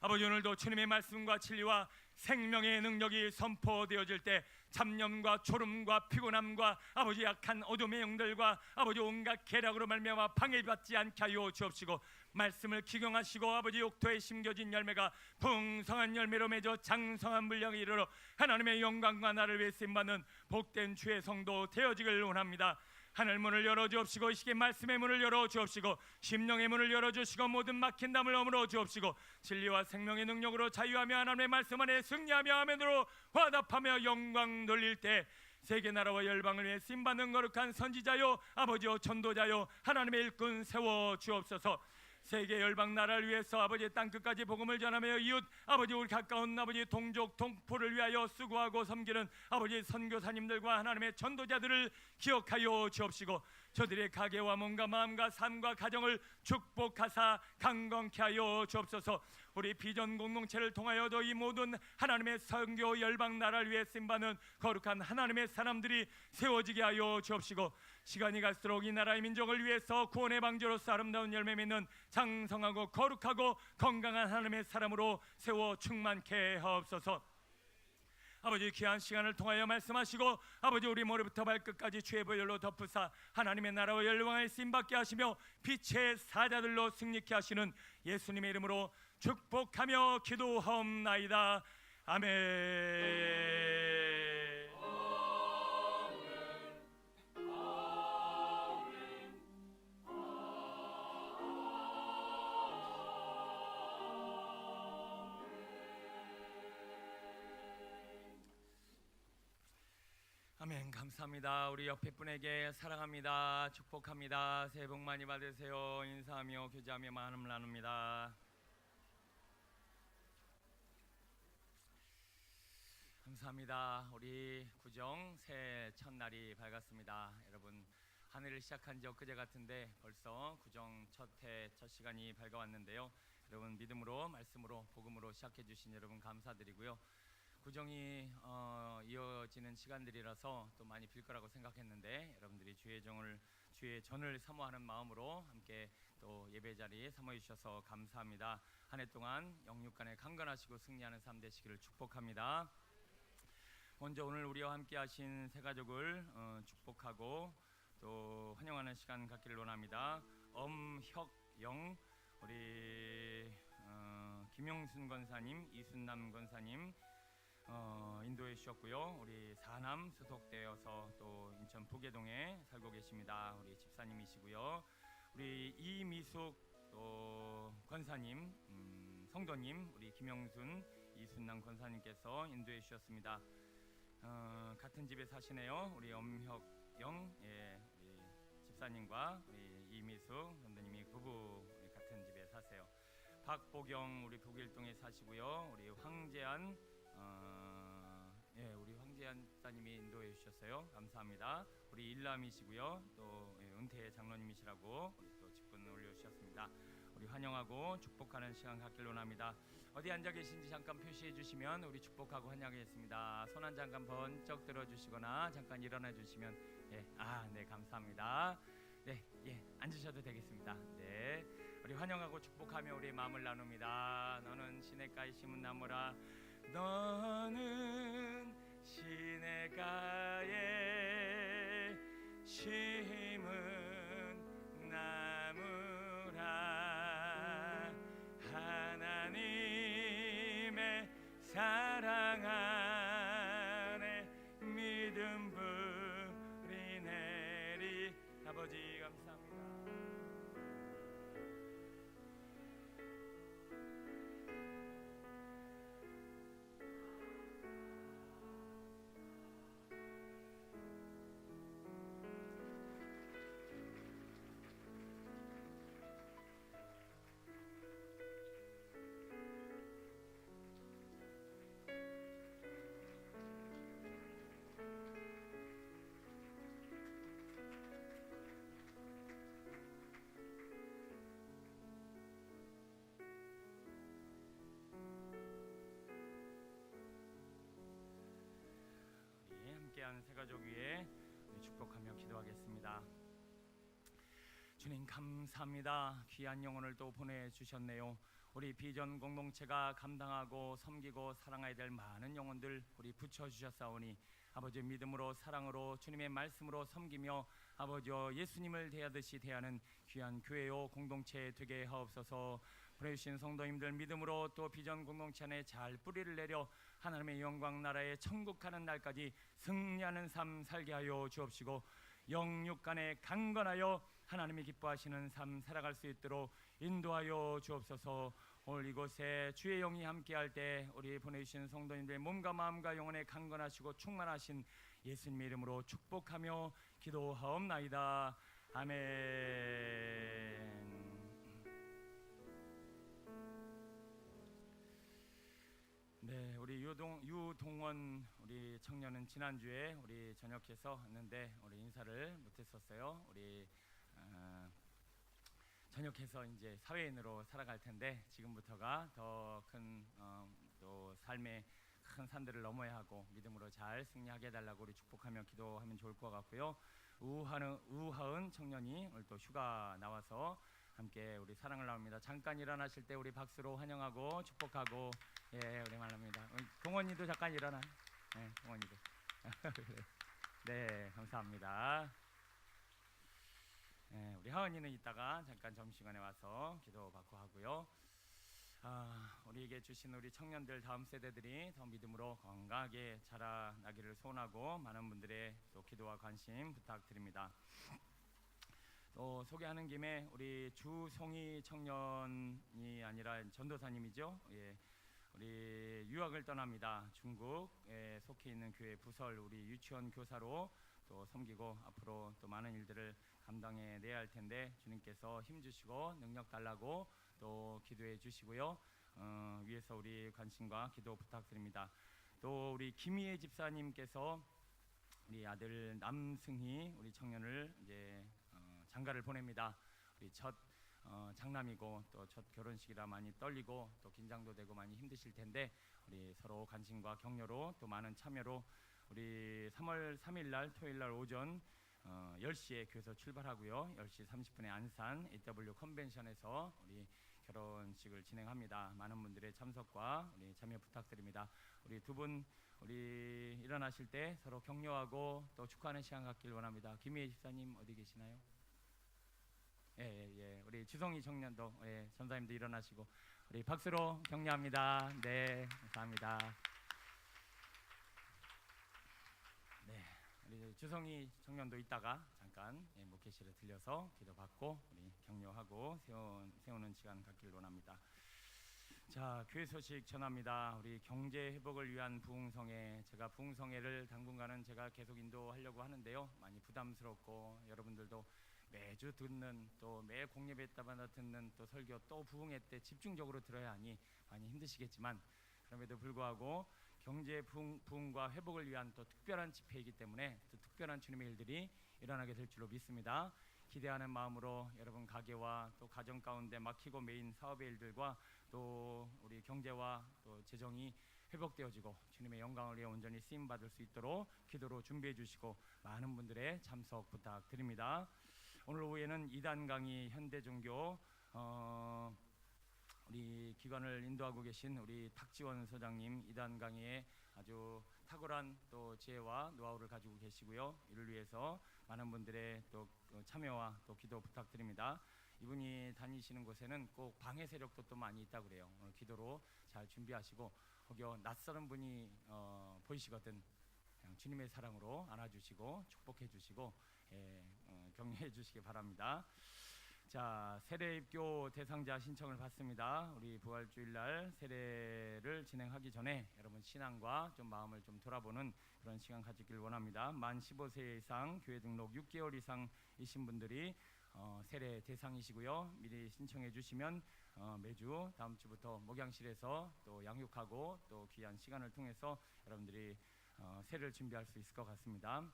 아버지 오늘도 주님의 말씀과 진리와 생명의 능력이 선포되어질 때 잡념과 졸음과 피곤함과 아버지 약한 어둠의 영들과 아버지 온갖 계략으로 말미암아 방해받지 않게 하여 주옵시고 말씀을 기경하시고 아버지 욕토에 심겨진 열매가 풍성한 열매로 맺어 장성한 물량에 이르러 하나님의 영광과 나를 위해 쓰임받는 복된 주의 성도 되어지길 원합니다. 하늘 문을 열어주옵시고 이 시계 말씀의 문을 열어주옵시고 심령의 문을 열어주시고 모든 막힌 담을 허물어 주옵시고 진리와 생명의 능력으로 자유하며 하나님의 말씀 안에 승리하며 아멘으로 화답하며 영광 돌릴 때 세계 나라와 열방을 위해 쓰임받는 거룩한 선지자요 아버지요 전도자요 하나님의 일꾼 세워 주옵소서. 세계 열방 나라를 위해서 아버지 땅끝까지 복음을 전하며 이웃 아버지 우리 가까운 아버지 동족 동포를 위하여 수고하고 섬기는 아버지 선교사님들과 하나님의 전도자들을 기억하여 주옵시고 저들의 가게와 몸과 마음과 삶과 가정을 축복하사 강건케 하여 주옵소서. 우리 비전 공동체를 통하여도 이 모든 하나님의 선교 열방 나라를 위해 쓰임받는 거룩한 하나님의 사람들이 세워지게 하여 주옵시고 시간이 갈수록 이 나라의 민족을 위해서 구원의 방주로서 아름다운 열매 맺는 장성하고 거룩하고 건강한 하나님의 사람으로 세워 충만케 하옵소서. 아버지 귀한 시간을 통하여 말씀하시고 아버지 우리 머리부터 발끝까지 주의 보혈로 덮으사 하나님의 나라와 열방을 쓰임받게 하시며 빛의 사자들로 승리케 하시는 예수님의 이름으로 축복하며 기도하옵나이다. 아멘. 아멘. 감사합니다. 우리 옆에 분에게 사랑합니다, 축복합니다, 새해 복 많이 받으세요 인사하며 교제하며 마음을 나눕니다. 감사합니다. 우리 구정 새해 첫날이 밝았습니다. 여러분 한 해를 시작한 지 엊그제 같은데 벌써 구정 첫 시간이 밝아왔는데요. 여러분 믿음으로 말씀으로 복음으로 시작해 주신 여러분 감사드리고요. 구정이 이어지는 시간들이라서 또 많이 빌 거라고 생각했는데 여러분들이 주의 전을 사모하는 마음으로 함께 또 예배 자리에 사모해 주셔서 감사합니다. 한 해 동안 영육간에 강건하시고 승리하는 삶 되시기를 축복합니다. 먼저 오늘 우리와 함께 하신 새 가족을 축복하고 또 환영하는 시간 갖기를 원합니다. 엄혁영, 우리 김영순 권사님, 이순남 권사님 인도해 주셨고요. 우리 사남 소속되어서 또 인천 부계동에 살고 계십니다. 우리 집사님이시고요. 우리 이미숙 또 권사님, 성도님, 우리 김영순, 이순남 권사님께서 인도해 주셨습니다. 같은 집에 사시네요. 우리 엄혁영, 예, 우리 집사님과 우리 이미숙 선생님이 부부 우리 같은 집에 사세요. 박보경, 우리 북일동에 사시고요. 우리 황재한, 예, 우리 황재한 집사님이 인도해 주셨어요. 감사합니다. 우리 일남이시고요. 또 은퇴 장로님이시라고 우리 또 직분 올려주셨습니다. 우리 환영하고 축복하는 시간 갖길 원합니다. 어디 앉아 계신지 잠깐 표시해 주시면 우리 축복하고 환영하겠습니다. 손 한 잠깐 번쩍 들어주시거나 잠깐 일어나 주시면 네, 감사합니다. 네, 앉으셔도 되겠습니다. 네, 우리 환영하고 축복하며 우리 마음을 나눕니다. 너는 시냇가에 심은 나무라, 너는 시냇가에 심은 나무라, 하나님의 사랑 안에 믿음 불이 내리. 아버지 감사합니다. 함께한 새가족 위에 축복하며 기도하겠습니다. 주님 감사합니다. 귀한 영혼을 또 보내주셨네요. 우리 비전 공동체가 감당하고 섬기고 사랑해야 될 많은 영혼들 우리 붙여주셨사오니 아버지 믿음으로 사랑으로 주님의 말씀으로 섬기며 아버지여 예수님을 대하듯이 대하는 귀한 교회요 공동체 되게 하옵소서. 보내주신 성도님들 믿음으로 또 비전 공동체 안에 잘 뿌리를 내려 하나님의 영광 나라에 천국 가는 날까지 승리하는 삶 살게 하여 주옵시고, 영육간에 강건하여 하나님이 기뻐하시는 삶 살아갈 수 있도록 인도하여 주옵소서. 오늘 이곳에 주의 영이 함께할 때 우리 보내주신 성도님들 몸과 마음과 영혼에 강건하시고 충만하신 예수님의 이름으로 축복하며 기도하옵나이다. 아멘. 네, 우리 유동원 우리 청년은 지난주에 우리 전역해서 왔는데 우리 인사를 못했었어요. 우리 전역해서 이제 사회인으로 살아갈 텐데 지금부터가 더 큰 또 삶의 큰 산들을 넘어야 하고 믿음으로 잘 승리하게 해달라고 우리 축복하며 기도하면 좋을 것 같고요. 우하은 청년이 오늘 또 휴가 나와서 함께 우리 사랑을 나눕니다. 잠깐 일어나실 때 우리 박수로 환영하고 축복하고 우리 말합니다. 동원이도 잠깐 일어나. 네, 동원이도. 네, 감사합니다. 네, 우리 하은이는 이따가 잠깐 점심시간에 와서 기도받고 하고요. 우리에게 주신 우리 청년들 다음 세대들이 더 믿음으로 건강하게 자라나기를 소원하고 많은 분들의 또 기도와 관심 부탁드립니다. 또 소개하는 김에 우리 주송이 청년이 아니라 전도사님이죠. 우리 유학을 떠납니다. 중국에 속해 있는 교회 부설 우리 유치원 교사로 또 섬기고 앞으로 또 많은 일들을 감당해내야 할 텐데 주님께서 힘 주시고 능력 달라고 또 기도해 주시고요. 위에서 우리 관심과 기도 부탁드립니다. 또 우리 김희애 집사님께서 우리 아들 남승희 우리 청년을 이제 장가를 보냅니다. 우리 첫 장남이고 또 첫 결혼식이라 많이 떨리고 또 긴장도 되고 많이 힘드실 텐데 우리 서로 관심과 격려로 또 많은 참여로 우리 3월 3일 날 토요일 날 오전 10시에 교회에서 출발하고요. 10시 30분에 안산 AW 컨벤션에서 우리 결혼식을 진행합니다. 많은 분들의 참석과 우리 참여 부탁드립니다. 우리 두 분 우리 일어나실 때 서로 격려하고 또 축하하는 시간 갖길 원합니다. 김희애 집사님 어디 계시나요? 예. 우리 주성희 청년도 전사님도 일어나시고 우리 박수로 격려합니다. 네, 감사합니다. 네, 우리 주성희 청년도 이따가 잠깐 목회실에 들려서 기도받고 우리 격려하고 세우는 시간 갖길 원합니다. 자, 교회 소식 전합니다. 우리 경제 회복을 위한 부흥성회, 제가 부흥성회를 당분간은 제가 계속 인도하려고 하는데요. 많이 부담스럽고 여러분들도 매주 듣는 또 매 공예배 때마다 듣는 또 설교 또 부흥회 때 집중적으로 들어야 하니 많이 힘드시겠지만 그럼에도 불구하고 경제 부흥과 회복을 위한 또 특별한 집회이기 때문에 또 특별한 주님의 일들이 일어나게 될 줄로 믿습니다. 기대하는 마음으로 여러분 가게와 또 가정 가운데 막히고 메인 사업의 일들과 또 우리 경제와 또 재정이 회복되어지고 주님의 영광을 위해 온전히 쓰임 받을 수 있도록 기도로 준비해 주시고 많은 분들의 참석 부탁드립니다. 오늘 오후에는 2단 강의 현대종교 우리 기관을 인도하고 계신 우리 탁지원 소장님 2단 강의에 아주 탁월한 또 지혜와 노하우를 가지고 계시고요. 이를 위해서 많은 분들의 또 참여와 또 기도 부탁드립니다. 이분이 다니시는 곳에는 꼭 방해 세력도 또 많이 있다고 그래요. 오늘 기도로 잘 준비하시고 혹여 낯설은 분이 보이시거든 그냥 주님의 사랑으로 안아주시고 축복해 주시고 격려해 주시기 바랍니다. 자, 세례입교 대상자 신청을 받습니다. 우리 부활주일날 세례를 진행하기 전에 여러분 신앙과 좀 마음을 좀 돌아보는 그런 시간 가지길 원합니다. 만 15세 이상 교회 등록 6개월 이상이신 분들이 세례 대상이시고요. 미리 신청해 주시면 매주 다음 주부터 목양실에서 또 양육하고 또 귀한 시간을 통해서 여러분들이 세례를 준비할 수 있을 것 같습니다.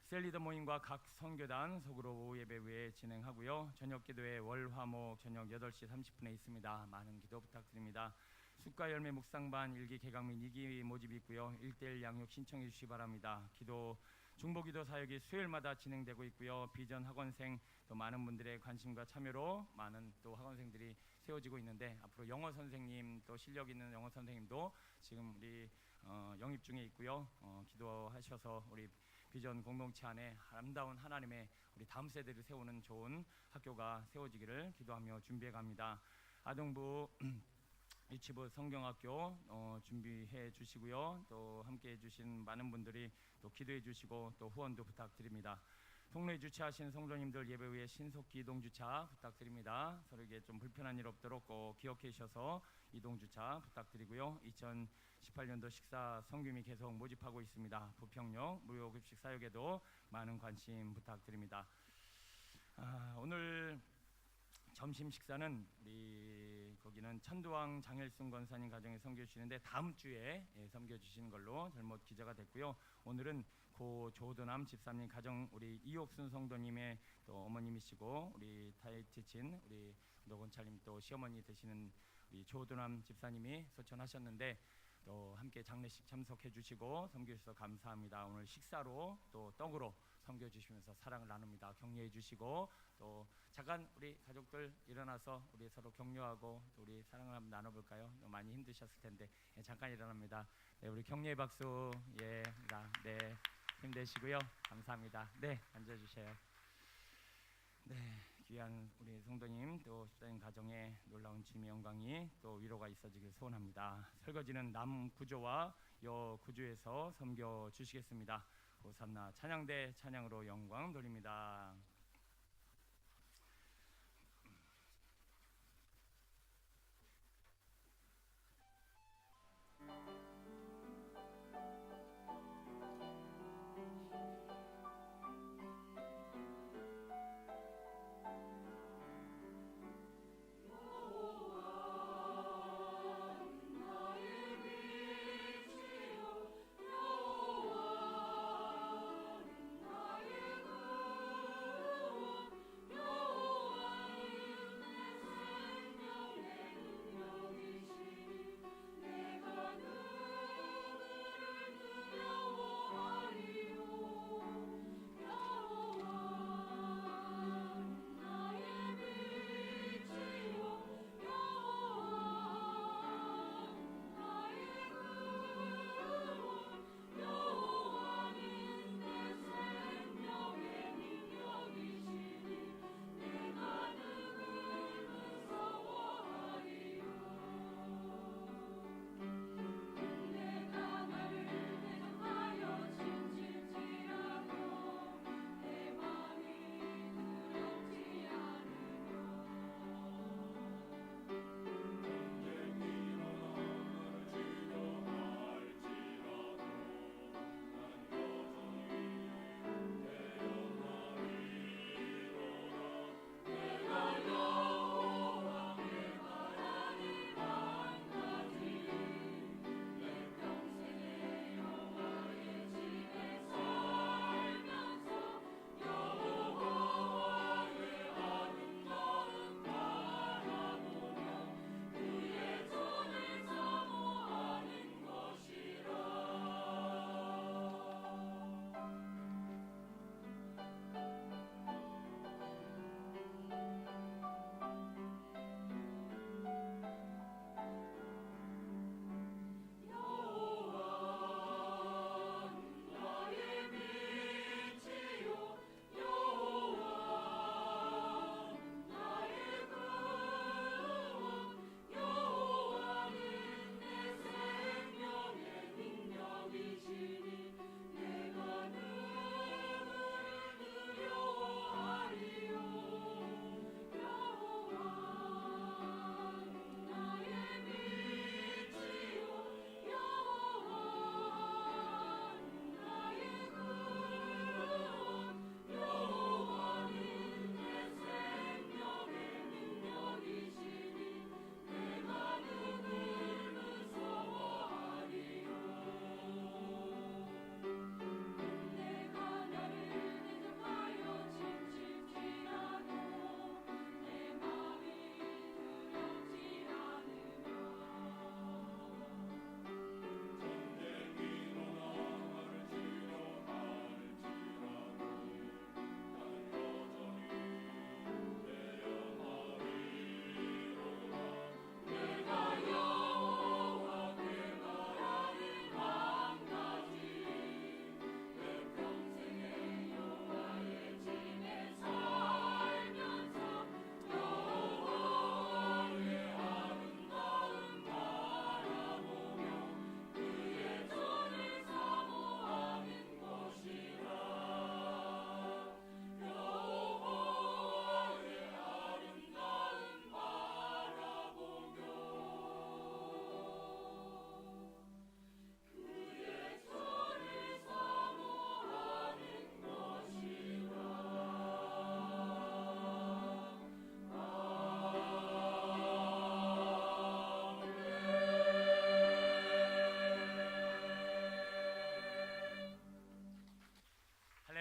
셀리더 모임과 각 선교단 속으로 오후 예배 후에 진행하고요. 저녁 기도회 월화목 저녁 8시 30분에 있습니다. 많은 기도 부탁드립니다. 숫과 열매 묵상반 1기 개강 및 2기 모집이 있고요. 1:1 양육 신청해 주시기 바랍니다. 기도 중보기도 사역이 수요일마다 진행되고 있고요. 비전 학원생 또 많은 분들의 관심과 참여로 많은 또 학원생들이 세워지고 있는데 앞으로 영어 선생님 또 실력 있는 영어 선생님도 지금 우리 영입 중에 있고요. 기도하셔서 우리 비전 공동체 안에 아름다운 하나님의 우리 다음 세대를 세우는 좋은 학교가 세워지기를 기도하며 준비해 갑니다. 아동부 유치부 성경학교 준비해 주시고요. 또 함께 해주신 많은 분들이 또 기도해 주시고 또 후원도 부탁드립니다. 동네 주차하신 성도님들 예배 후에 신속히 이동 주차 부탁드립니다. 서로에게 좀 불편한 일 없도록 꼭 기억해 주셔서 이동 주차 부탁드리고요. 2018년도 식사 성김이 계속 모집하고 있습니다. 부평역 무료 급식 사역에도 많은 관심 부탁드립니다. 오늘 점심 식사는 우리 거기는 천두왕 장일순 권사님 가정에 섬겨 주시는데 다음 주에 섬겨 주시는 걸로 잘못 기재가 됐고요. 오늘은 고 조도남 집사님 가정 우리 이옥순 성도님의 또 어머님이시고 우리 타이티친 우리 노건찰님 또 시어머니 되시는 우리 조도남 집사님이 소천하셨는데 또 함께 장례식 참석해 주시고 섬겨 주셔서 감사합니다. 오늘 식사로 또 떡으로 섬겨 주시면서 사랑을 나눕니다. 격려해 주시고 또 잠깐 우리 가족들 일어나서 우리 서로 격려하고 또 우리 사랑을 한번 나눠볼까요? 많이 힘드셨을 텐데 잠깐 일어납니다. 네, 우리 격려의 박수 네 힘내시고요. 감사합니다. 네, 앉아주세요. 네, 귀한 우리 성도님 또 십자인 가정에 놀라운 주님의 영광이 또 위로가 있어지길 소원합니다. 설거지는 남구조와 여구조에서 섬겨 주시겠습니다. 호산나 찬양대 찬양으로 영광 돌립니다.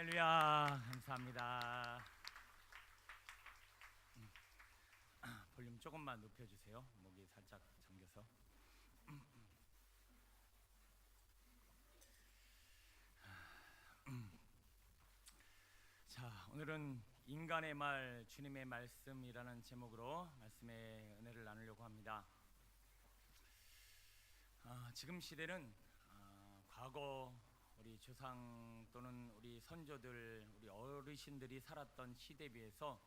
할렐루야. 감사합니다. 볼륨 조금만 높여주세요. 목이 살짝 잠겨서. 자, 오늘은 인간의 말, 주님의 말씀이라는 제목으로 말씀의 은혜를 나누려고 합니다. 지금 시대는 과거 우리 조상 또는 우리 선조들, 우리 어르신들이 살았던 시대에 비해서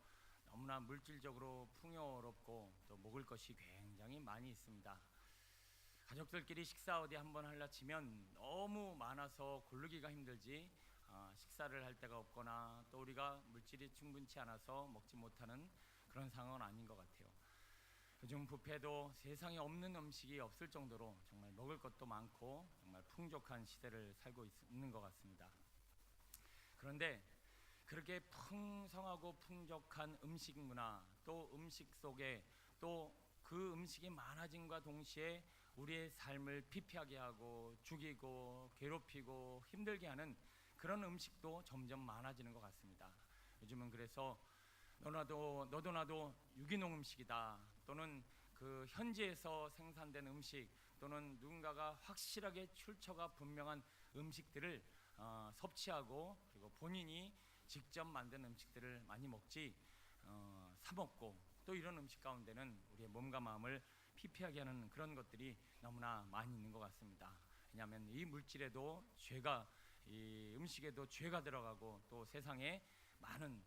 너무나 물질적으로 풍요롭고 또 먹을 것이 굉장히 많이 있습니다. 가족들끼리 식사 어디 한번 하려 치면 너무 많아서 고르기가 힘들지 식사를 할 데가 없거나 또 우리가 물질이 충분치 않아서 먹지 못하는 그런 상황은 아닌 것 같아요. 요즘 뷔페도 세상에 없는 음식이 없을 정도로 정말 먹을 것도 많고 정말 풍족한 시대를 살고 있는 것 같습니다. 그런데 그렇게 풍성하고 풍족한 음식 문화, 또 음식 속에 또 그 음식이 많아짐과 동시에 우리의 삶을 피폐하게 하고 죽이고 괴롭히고 힘들게 하는 그런 음식도 점점 많아지는 것 같습니다. 요즘은 그래서 너도 나도 유기농 음식이다, 또는 그 현지에서 생산된 음식, 또는 누군가가 확실하게 출처가 분명한 음식들을 섭취하고 그리고 본인이 직접 만든 음식들을 많이 먹지 사 먹고, 또 이런 음식 가운데는 우리의 몸과 마음을 피폐하게 하는 그런 것들이 너무나 많이 있는 것 같습니다. 왜냐하면 이 물질에도 죄가, 이 음식에도 죄가 들어가고 또 세상에 많은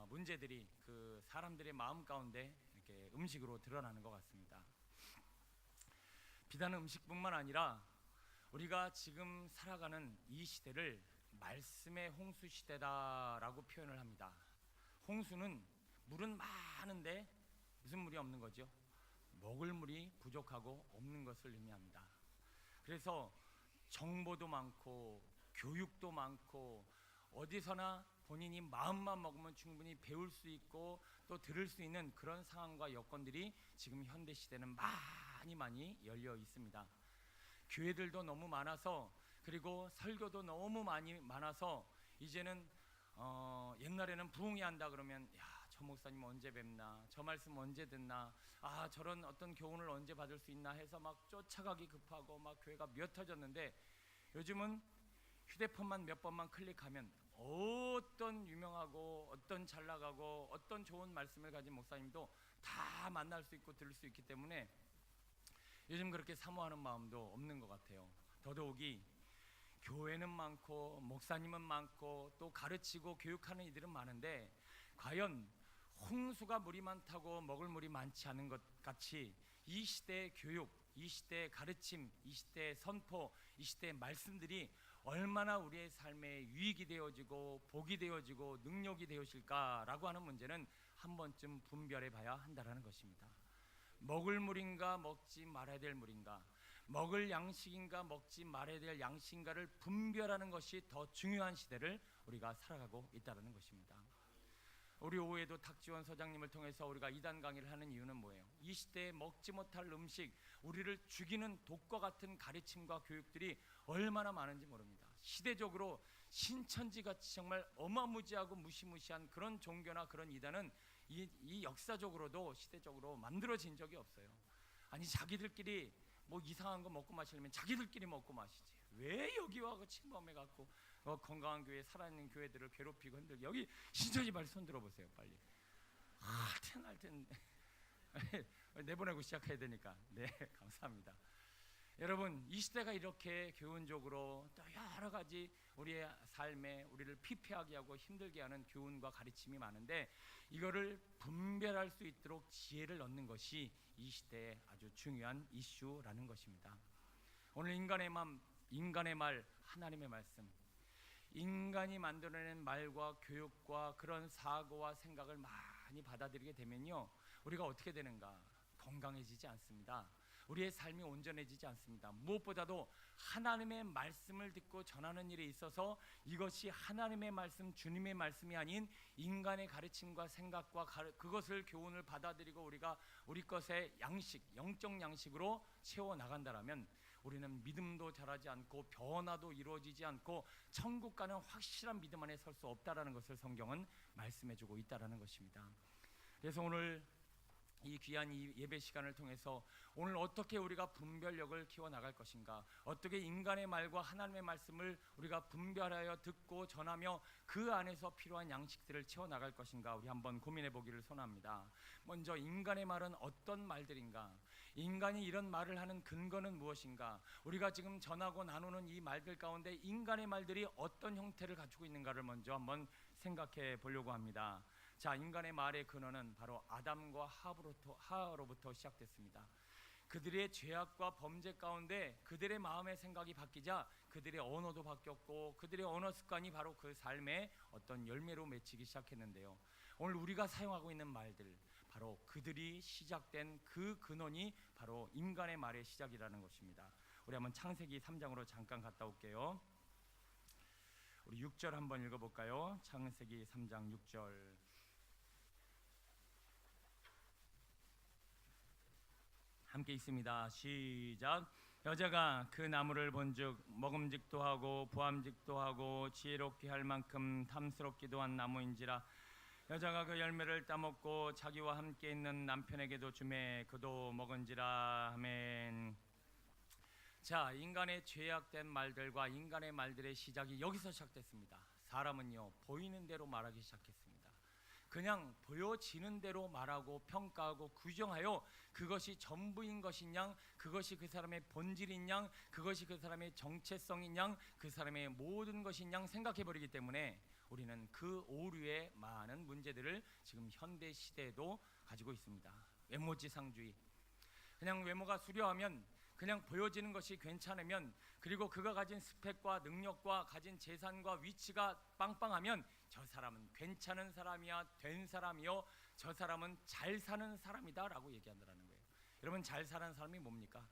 문제들이 그 사람들의 마음 가운데 이렇게 음식으로 드러나는 것 같습니다. 비단 음식뿐만 아니라 우리가 지금 살아가는 이 시대를 말씀의 홍수 시대다라고 표현을 합니다. 홍수는 물은 많은데 무슨 물이 없는 거죠? 먹을 물이 부족하고 없는 것을 의미합니다. 그래서 정보도 많고 교육도 많고 어디서나 본인이 마음만 먹으면 충분히 배울 수 있고 또 들을 수 있는 그런 상황과 여건들이 지금 현대 시대는 많이 열려 있습니다. 교회들도 너무 많아서, 그리고 설교도 너무 많이 많아서 이제는 옛날에는 부흥회 한다 그러면 저 목사님 언제 뵙나, 저 말씀 언제 듣나, 저런 어떤 교훈을 언제 받을 수 있나 해서 막 쫓아가기 급하고 막 교회가 미어터졌는데, 요즘은 휴대폰만 몇 번만 클릭하면 어떤 유명하고 어떤 잘 나가고 어떤 좋은 말씀을 가진 목사님도 다 만날 수 있고 들을 수 있기 때문에 요즘 그렇게 사모하는 마음도 없는 것 같아요. 더더욱이 교회는 많고 목사님은 많고 또 가르치고 교육하는 이들은 많은데, 과연 홍수가 물이 많다고 먹을 물이 많지 않은 것 같이 이 시대의 교육, 이 시대의 가르침, 이 시대의 선포, 이 시대의 말씀들이 얼마나 우리의 삶에 유익이 되어지고 복이 되어지고 능력이 되어질까라고 하는 문제는 한 번쯤 분별해 봐야 한다는 것입니다. 먹을 물인가 먹지 말아야 될 물인가, 먹을 양식인가 먹지 말아야 될 양식인가를 분별하는 것이 더 중요한 시대를 우리가 살아가고 있다는 것입니다. 우리 오후에도 탁지원 소장님을 통해서 우리가 이단 강의를 하는 이유는 뭐예요? 이 시대에 먹지 못할 음식, 우리를 죽이는 독과 같은 가르침과 교육들이 얼마나 많은지 모릅니다. 시대적으로 신천지같이 정말 어마무지하고 무시무시한 그런 종교나 그런 이단은 이 역사적으로도 시대적으로 만들어진 적이 없어요. 아니 자기들끼리 뭐 이상한 거 먹고 마시려면 자기들끼리 먹고 마시지, 왜 여기 와서 침범해갖고 건강한 교회, 살아있는 교회들을 괴롭히고 흔들고. 여기 신천지 말 손 들어보세요 빨리. 하여튼 내보내고 시작해야 되니까. 네, 감사합니다. 여러분, 이 시대가 이렇게 교훈적으로 또 여러 가지 우리의 삶에 우리를 피폐하게 하고 힘들게 하는 교훈과 가르침이 많은데, 이거를 분별할 수 있도록 지혜를 얻는 것이 이 시대의 아주 중요한 이슈라는 것입니다. 오늘 인간의 말, 하나님의 말씀, 인간이 만들어낸 말과 교육과 그런 사고와 생각을 많이 받아들이게 되면요, 우리가 어떻게 되는가? 건강해지지 않습니다. 우리의 삶이 온전해지지 않습니다. 무엇보다도 하나님의 말씀을 듣고 전하는 일에 있어서 이것이 하나님의 말씀, 주님의 말씀이 아닌 인간의 가르침과 생각과 그것을 교훈을 받아들이고 우리가 우리 것의 양식, 영적 양식으로 채워 나간다라면 우리는 믿음도 자라지 않고 변화도 이루어지지 않고 천국 가는 확실한 믿음 안에 설 수 없다라는 것을 성경은 말씀해주고 있다라는 것입니다. 그래서 오늘 이 귀한 이 예배 시간을 통해서 오늘 어떻게 우리가 분별력을 키워나갈 것인가, 어떻게 인간의 말과 하나님의 말씀을 우리가 분별하여 듣고 전하며 그 안에서 필요한 양식들을 채워나갈 것인가, 우리 한번 고민해 보기를 소원합니다. 먼저 인간의 말은 어떤 말들인가, 인간이 이런 말을 하는 근거는 무엇인가, 우리가 지금 전하고 나누는 이 말들 가운데 인간의 말들이 어떤 형태를 갖추고 있는가를 먼저 한번 생각해 보려고 합니다. 자, 인간의 말의 근원은 바로 아담과 하와로부터 시작됐습니다. 그들의 죄악과 범죄 가운데 그들의 마음의 생각이 바뀌자 그들의 언어도 바뀌었고 그들의 언어 습관이 바로 그 삶의 어떤 열매로 맺히기 시작했는데요. 오늘 우리가 사용하고 있는 말들, 바로 그들이 시작된 그 근원이 바로 인간의 말의 시작이라는 것입니다. 우리 한번 창세기 3장으로 잠깐 갔다 올게요. 우리 6절 한번 읽어볼까요? 창세기 3장 6절. 함께 있습니다. 시작. 여자가 그 나무를 본즉 먹음직도 하고 부함직도 하고 지혜롭게 할 만큼 탐스럽기도 한 나무인지라. 여자가 그 열매를 따먹고 자기와 함께 있는 남편에게도 주매 그도 먹은지라. 아멘. 자, 인간의 죄악된 말들과 인간의 말들의 시작이 여기서 시작됐습니다. 사람은요, 보이는 대로 말하기 시작했습니다. 그냥 보여지는 대로 말하고 평가하고 규정하여 그것이 전부인 것인 양, 그것이 그 사람의 본질인 양, 그것이 그 사람의 정체성인 양, 그 사람의 모든 것인 양 생각해버리기 때문에 우리는 그 오류의 많은 문제들을 지금 현대 시대에도 가지고 있습니다. 외모지상주의. 그냥 외모가 수려하면, 그냥 보여지는 것이 괜찮으면, 그리고 그가 가진 스펙과 능력과 가진 재산과 위치가 빵빵하면 저 사람은 괜찮은 사람이야, 된 사람이요, 저 사람은 잘 사는 사람이다 라고 얘기한다는 거예요. 여러분, 잘 사는 사람이 뭡니까?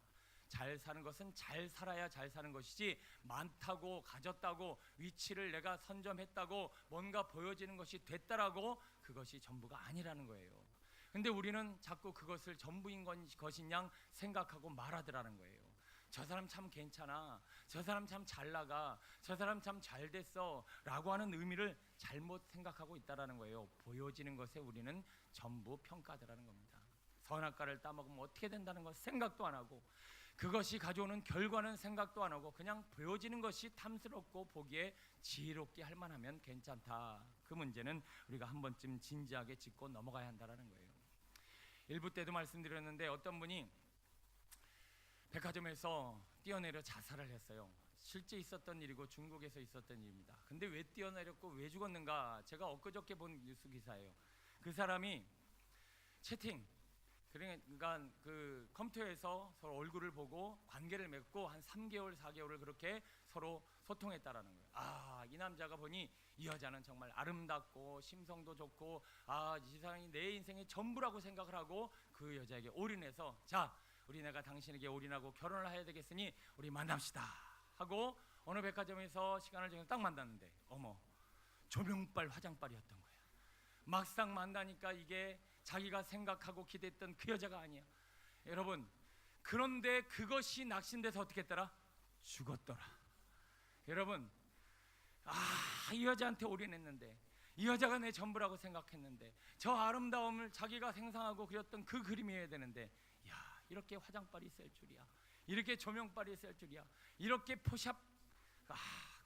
잘 사는 것은 잘 살아야 잘 사는 것이지, 많다고 가졌다고 위치를 내가 선점했다고 뭔가 보여지는 것이 됐다라고 그것이 전부가 아니라는 거예요. 근데 우리는 자꾸 그것을 전부인 것인 양 생각하고 말하더라는 거예요. 저 사람 참 괜찮아, 저 사람 참 잘 나가, 저 사람 참 잘 됐어 라고 하는 의미를 잘못 생각하고 있다는 거예요. 보여지는 것에 우리는 전부 평가하더라는 겁니다. 선악과를 따먹으면 어떻게 된다는 것 생각도 안 하고, 그것이 가져오는 결과는 생각도 안 하고, 그냥 보여지는 것이 탐스럽고 보기에 지혜롭게 할 만하면 괜찮다. 그 문제는 우리가 한 번쯤 진지하게 짚고 넘어가야 한다는 거예요. 일부 때도 말씀드렸는데 어떤 분이 백화점에서 뛰어내려 자살을 했어요. 실제 있었던 일이고 중국에서 있었던 일입니다. 근데 왜 뛰어내렸고 왜 죽었는가? 제가 엊그저께 본 뉴스 기사예요. 그 사람이 채팅, 그러니까 그 컴퓨터에서 서로 얼굴을 보고 관계를 맺고 한 3개월, 4개월을 그렇게 서로 소통했다라는 거예요. 아, 이 남자가 보니 이 여자는 정말 아름답고 심성도 좋고, 아, 이 사람이 내 인생의 전부라고 생각을 하고 그 여자에게 올인해서, 자, 우리 내가 당신에게 올인하고 결혼을 해야 되겠으니 우리 만납시다 하고 어느 백화점에서 시간을 정해서 딱 만났는데, 어머, 조명빨 화장빨이었던 거야. 막상 만나니까 이게 자기가 생각하고 기대했던 그 여자가 아니야. 여러분, 그런데 그것이 낙심돼서 어떻게 했더라? 죽었더라. 여러분, 이 여자한테 올인했는데, 이 여자가 내 전부라고 생각했는데, 저 아름다움을 자기가 생상하고 그렸던 그 그림이어야 되는데, 야, 이렇게 화장빨이 있을 줄이야, 이렇게 조명빨이 있을 줄이야, 이렇게 포샵,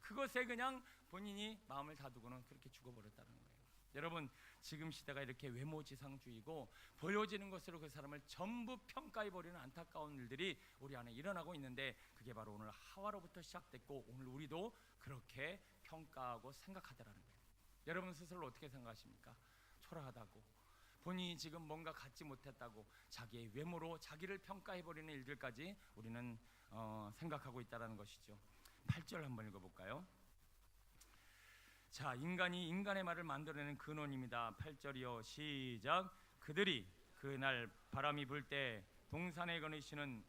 그것에 그냥 본인이 마음을 다두고는 그렇게 죽어버렸다는 거예요. 여러분, 지금 시대가 이렇게 외모지상주의고 보여지는 것으로 그 사람을 전부 평가해버리는 안타까운 일들이 우리 안에 일어나고 있는데, 그게 바로 오늘 하와로부터 시작됐고 오늘 우리도 그렇게 평가하고 생각하더라는 거예요. 여러분 스스로 어떻게 생각하십니까? 초라하다고, 본인이 지금 뭔가 갖지 못했다고 자기의 외모로 자기를 평가해버리는 일들까지 우리는 생각하고 있다는 것이죠. 8절 한번 읽어볼까요? 자, 인간이 인간의 말을 만들어내는 근원입니다. 8절이요, 시작. 그들이 그날 바람이 불 때 동산에 거느시는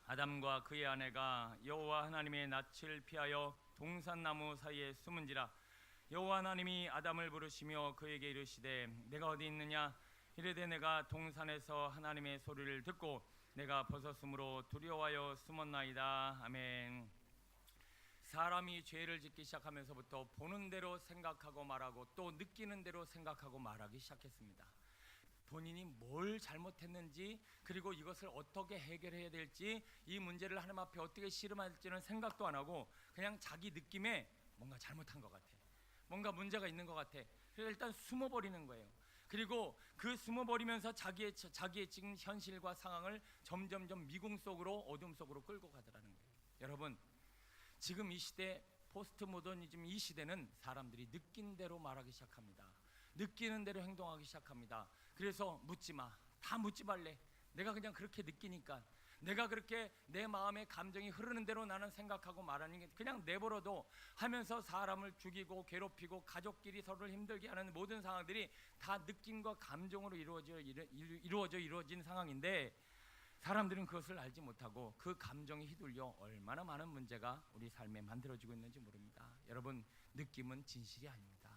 아담과 그의 아내가 여호와 하나님의 낯을 피하여 동산나무 사이에 숨은지라. 여호와 하나님이 아담을 부르시며 그에게 이르시되 내가 어디 있느냐? 이르되 내가 동산에서 하나님의 소리를 듣고 내가 벗었으므로 두려워하여 숨었나이다. 아멘. 사람이 죄를 짓기 시작하면서부터 보는 대로 생각하고 말하고 또 느끼는 대로 생각하고 말하기 시작했습니다. 본인이 뭘 잘못했는지, 그리고 이것을 어떻게 해결해야 될지, 이 문제를 하나님 앞에 어떻게 씨름할지는 생각도 안 하고 그냥 자기 느낌에 뭔가 잘못한 것 같아, 뭔가 문제가 있는 것 같아. 그래서 일단 숨어버리는 거예요. 그리고 그 숨어버리면서 자기의 지금 현실과 상황을 점점점 미궁 속으로, 어둠 속으로 끌고 가더라는 거예요. 여러분, 지금 이 시대, 포스트 모더니즘 이 시대는 사람들이 느낀 대로 말하기 시작합니다. 느끼는 대로 행동하기 시작합니다. 그래서 묻지 마, 다 묻지 말래. 내가 그냥 그렇게 느끼니까, 내가 그렇게 내 마음의 감정이 흐르는 대로 나는 생각하고 말하는 게 그냥 내버려도 하면서 사람을 죽이고 괴롭히고 가족끼리 서로를 힘들게 하는 모든 상황들이 다 느낌과 감정으로 이루어진 상황인데, 사람들은 그것을 알지 못하고 그 감정에 휘둘려 얼마나 많은 문제가 우리 삶에 만들어지고 있는지 모릅니다. 여러분, 느낌은 진실이 아닙니다.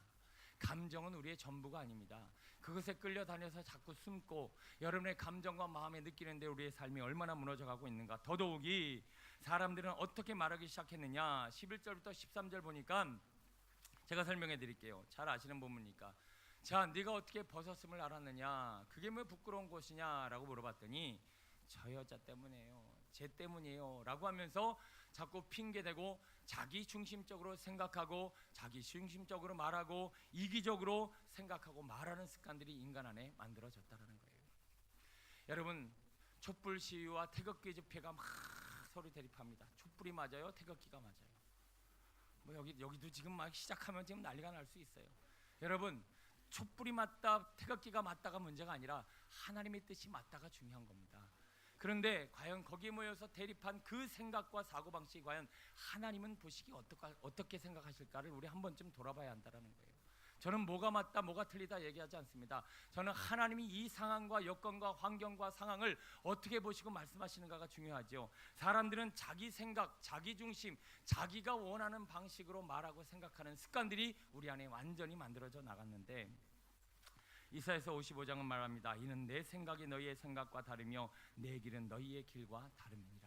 감정은 우리의 전부가 아닙니다. 그것에 끌려다녀서 자꾸 숨고 여러분의 감정과 마음에 느끼는데 우리의 삶이 얼마나 무너져가고 있는가. 더더욱이 사람들은 어떻게 말하기 시작했느냐. 11절부터 13절 보니까 제가 설명해 드릴게요. 잘 아시는 본문이니까. 자, 네가 어떻게 벗었음을 알았느냐, 그게 뭐 부끄러운 것이냐 라고 물어봤더니 저 여자 때문이에요, 쟤 때문이에요 라고 하면서 자꾸 핑계대고 자기 중심적으로 생각하고 자기 중심적으로 말하고 이기적으로 생각하고 말하는 습관들이 인간 안에 만들어졌다는 거예요. 여러분, 촛불 시위와 태극기 집회가 막 서로 대립합니다. 촛불이 맞아요, 태극기가 맞아요. 뭐 여기도 지금 막 시작하면 지금 난리가 날 수 있어요. 여러분, 촛불이 맞다, 태극기가 맞다가 문제가 아니라 하나님의 뜻이 맞다가 중요한 겁니다. 그런데 과연 거기에 모여서 대립한 그 생각과 사고방식이 과연 하나님은 보시기에 어떻게 생각하실까를 우리 한 번쯤 돌아봐야 한다는 거예요. 저는 뭐가 맞다 뭐가 틀리다 얘기하지 않습니다. 저는 하나님이 이 상황과 여건과 환경과 상황을 어떻게 보시고 말씀하시는가가 중요하죠. 사람들은 자기 생각, 자기 중심, 자기가 원하는 방식으로 말하고 생각하는 습관들이 우리 안에 완전히 만들어져 나갔는데, 이사야서 55장은 말합니다. 이는 내 생각이 너희의 생각과 다르며 내 길은 너희의 길과 다름이니라.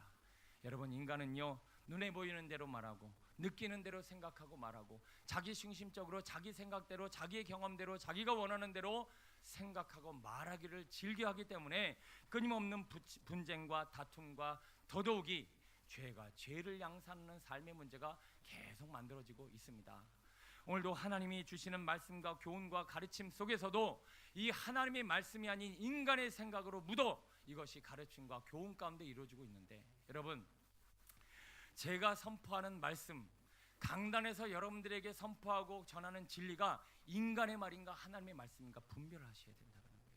여러분, 인간은요, 눈에 보이는 대로 말하고 느끼는 대로 생각하고 말하고 자기 중심적으로 자기 생각대로 자기의 경험대로 자기가 원하는 대로 생각하고 말하기를 즐겨하기 때문에 끊임없는 분쟁과 다툼과 더더욱이 죄가 죄를 양산하는 삶의 문제가 계속 만들어지고 있습니다. 오늘도 하나님이 주시는 말씀과 교훈과 가르침 속에서도 이 하나님의 말씀이 아닌 인간의 생각으로 묻어 이것이 가르침과 교훈 가운데 이루어지고 있는데, 여러분, 제가 선포하는 말씀, 강단에서 여러분들에게 선포하고 전하는 진리가 인간의 말인가 하나님의 말씀인가 분별하셔야 된다는 거예요.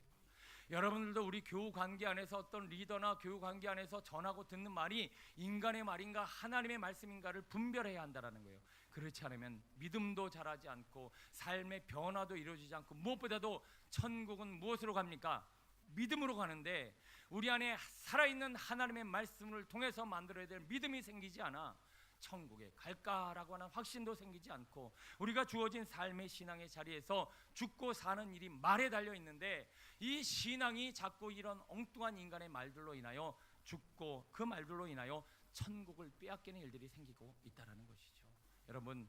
여러분들도 우리 교우 관계 안에서 어떤 리더나 교우 관계 안에서 전하고 듣는 말이 인간의 말인가 하나님의 말씀인가를 분별해야 한다는 거예요. 그렇지 않으면 믿음도 자라지 않고 삶의 변화도 이루어지지 않고, 무엇보다도 천국은 무엇으로 갑니까? 믿음으로 가는데 우리 안에 살아있는 하나님의 말씀을 통해서 만들어야 될 믿음이 생기지 않아 천국에 갈까라고 하는 확신도 생기지 않고, 우리가 주어진 삶의 신앙의 자리에서 죽고 사는 일이 말에 달려 있는데 이 신앙이 자꾸 이런 엉뚱한 인간의 말들로 인하여 죽고 그 말들로 인하여 천국을 빼앗기는 일들이 생기고 있다는 것이죠. 여러분,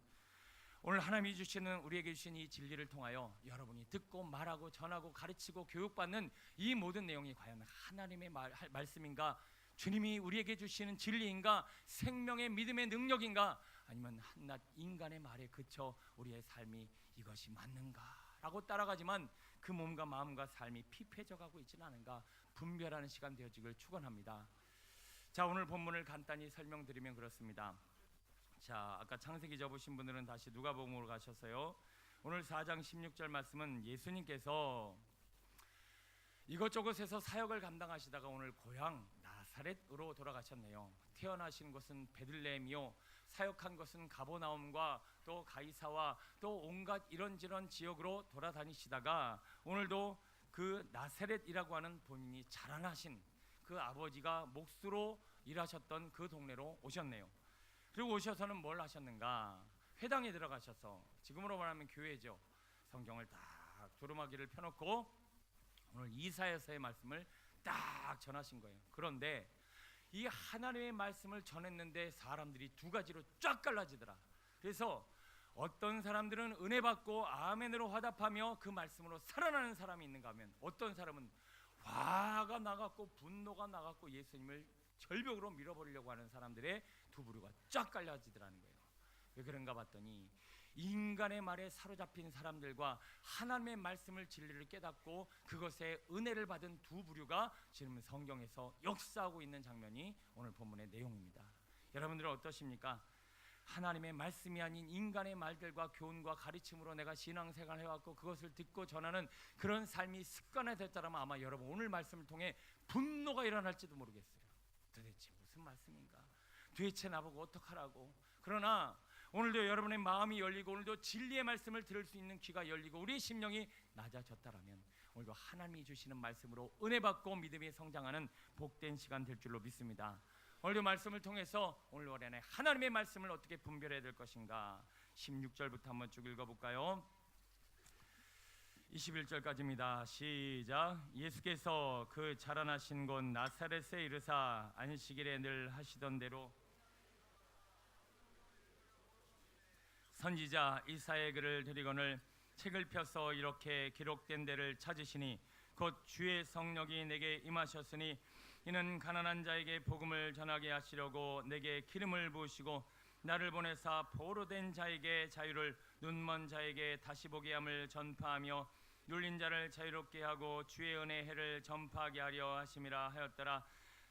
오늘 하나님이 주시는, 우리에게 주신 이 진리를 통하여 여러분이 듣고 말하고 전하고 가르치고 교육받는 이 모든 내용이 과연 하나님의 말씀인가, 주님이 우리에게 주시는 진리인가, 생명의 믿음의 능력인가, 아니면 한낱 인간의 말에 그쳐 우리의 삶이 이것이 맞는가라고 따라가지만 그 몸과 마음과 삶이 피폐져 가고 있지는 않은가 분별하는 시간 되어지길 축원합니다. 자, 오늘 본문을 간단히 설명드리면 그렇습니다. 자, 아까 창세기 접으신 분들은 다시 누가복음으로 가셔서요. 오늘 4장 16절 말씀은 예수님께서 이것저것에서 사역을 감당하시다가 오늘 고향 나사렛으로 돌아가셨네요. 태어나신 곳은 베들레헴이요, 사역한 것은 가버나움과 또 가이사와 또 온갖 이런저런 지역으로 돌아다니시다가 오늘도 그 나사렛이라고 하는 본인이 자라나신 그 아버지가 목수로 일하셨던 그 동네로 오셨네요. 그리고 오셔서는 뭘 하셨는가? 회당에 들어가셔서, 지금으로 말하면 교회죠, 성경을 딱 두루마기를 펴놓고 오늘 이사야서의 말씀을 딱 전하신 거예요. 그런데 이 하나님의 말씀을 전했는데 사람들이 두 가지로 쫙 갈라지더라. 그래서 어떤 사람들은 은혜 받고 아멘으로 화답하며 그 말씀으로 살아나는 사람이 있는가 하면, 어떤 사람은 화가 나갔고 분노가 나갔고 예수님을 절벽으로 밀어버리려고 하는 사람들의 두 부류가 쫙 갈라지더라는 거예요. 왜 그런가 봤더니 인간의 말에 사로잡힌 사람들과 하나님의 말씀을 진리를 깨닫고 그것에 은혜를 받은 두 부류가 지금 성경에서 역사하고 있는 장면이 오늘 본문의 내용입니다. 여러분들은 어떠십니까? 하나님의 말씀이 아닌 인간의 말들과 교훈과 가르침으로 내가 신앙생활을 해왔고 그것을 듣고 전하는 그런 삶이 습관화됐다면 아마 여러분 오늘 말씀을 통해 분노가 일어날지도 모르겠어요. 도대체 무슨 말씀인가? 도대체 나보고 어떡하라고? 그러나 오늘도 여러분의 마음이 열리고 오늘도 진리의 말씀을 들을 수 있는 귀가 열리고 우리의 심령이 낮아졌다라면 오늘도 하나님이 주시는 말씀으로 은혜 받고 믿음이 성장하는 복된 시간 될 줄로 믿습니다. 오늘도 말씀을 통해서 오늘 월요일에 하나님의 말씀을 어떻게 분별해야 될 것인가 16절부터 한번 쭉 읽어볼까요? 21절까지입니다. 시작. 예수께서 그 자라나신 곳 나사렛에 이르사 안식일에 늘 하시던 대로 선지자 이사야의 글을 드리거늘 책을 펴서 이렇게 기록된 데를 찾으시니 곧 주의 성령이 내게 임하셨으니 이는 가난한 자에게 복음을 전하게 하시려고 내게 기름을 부으시고 나를 보내사 포로된 자에게 자유를 눈먼 자에게 다시 보게 함을 전파하며 눌린 자를 자유롭게 하고 주의 은혜의 해를 전파하게 하려 하심이라 하였더라.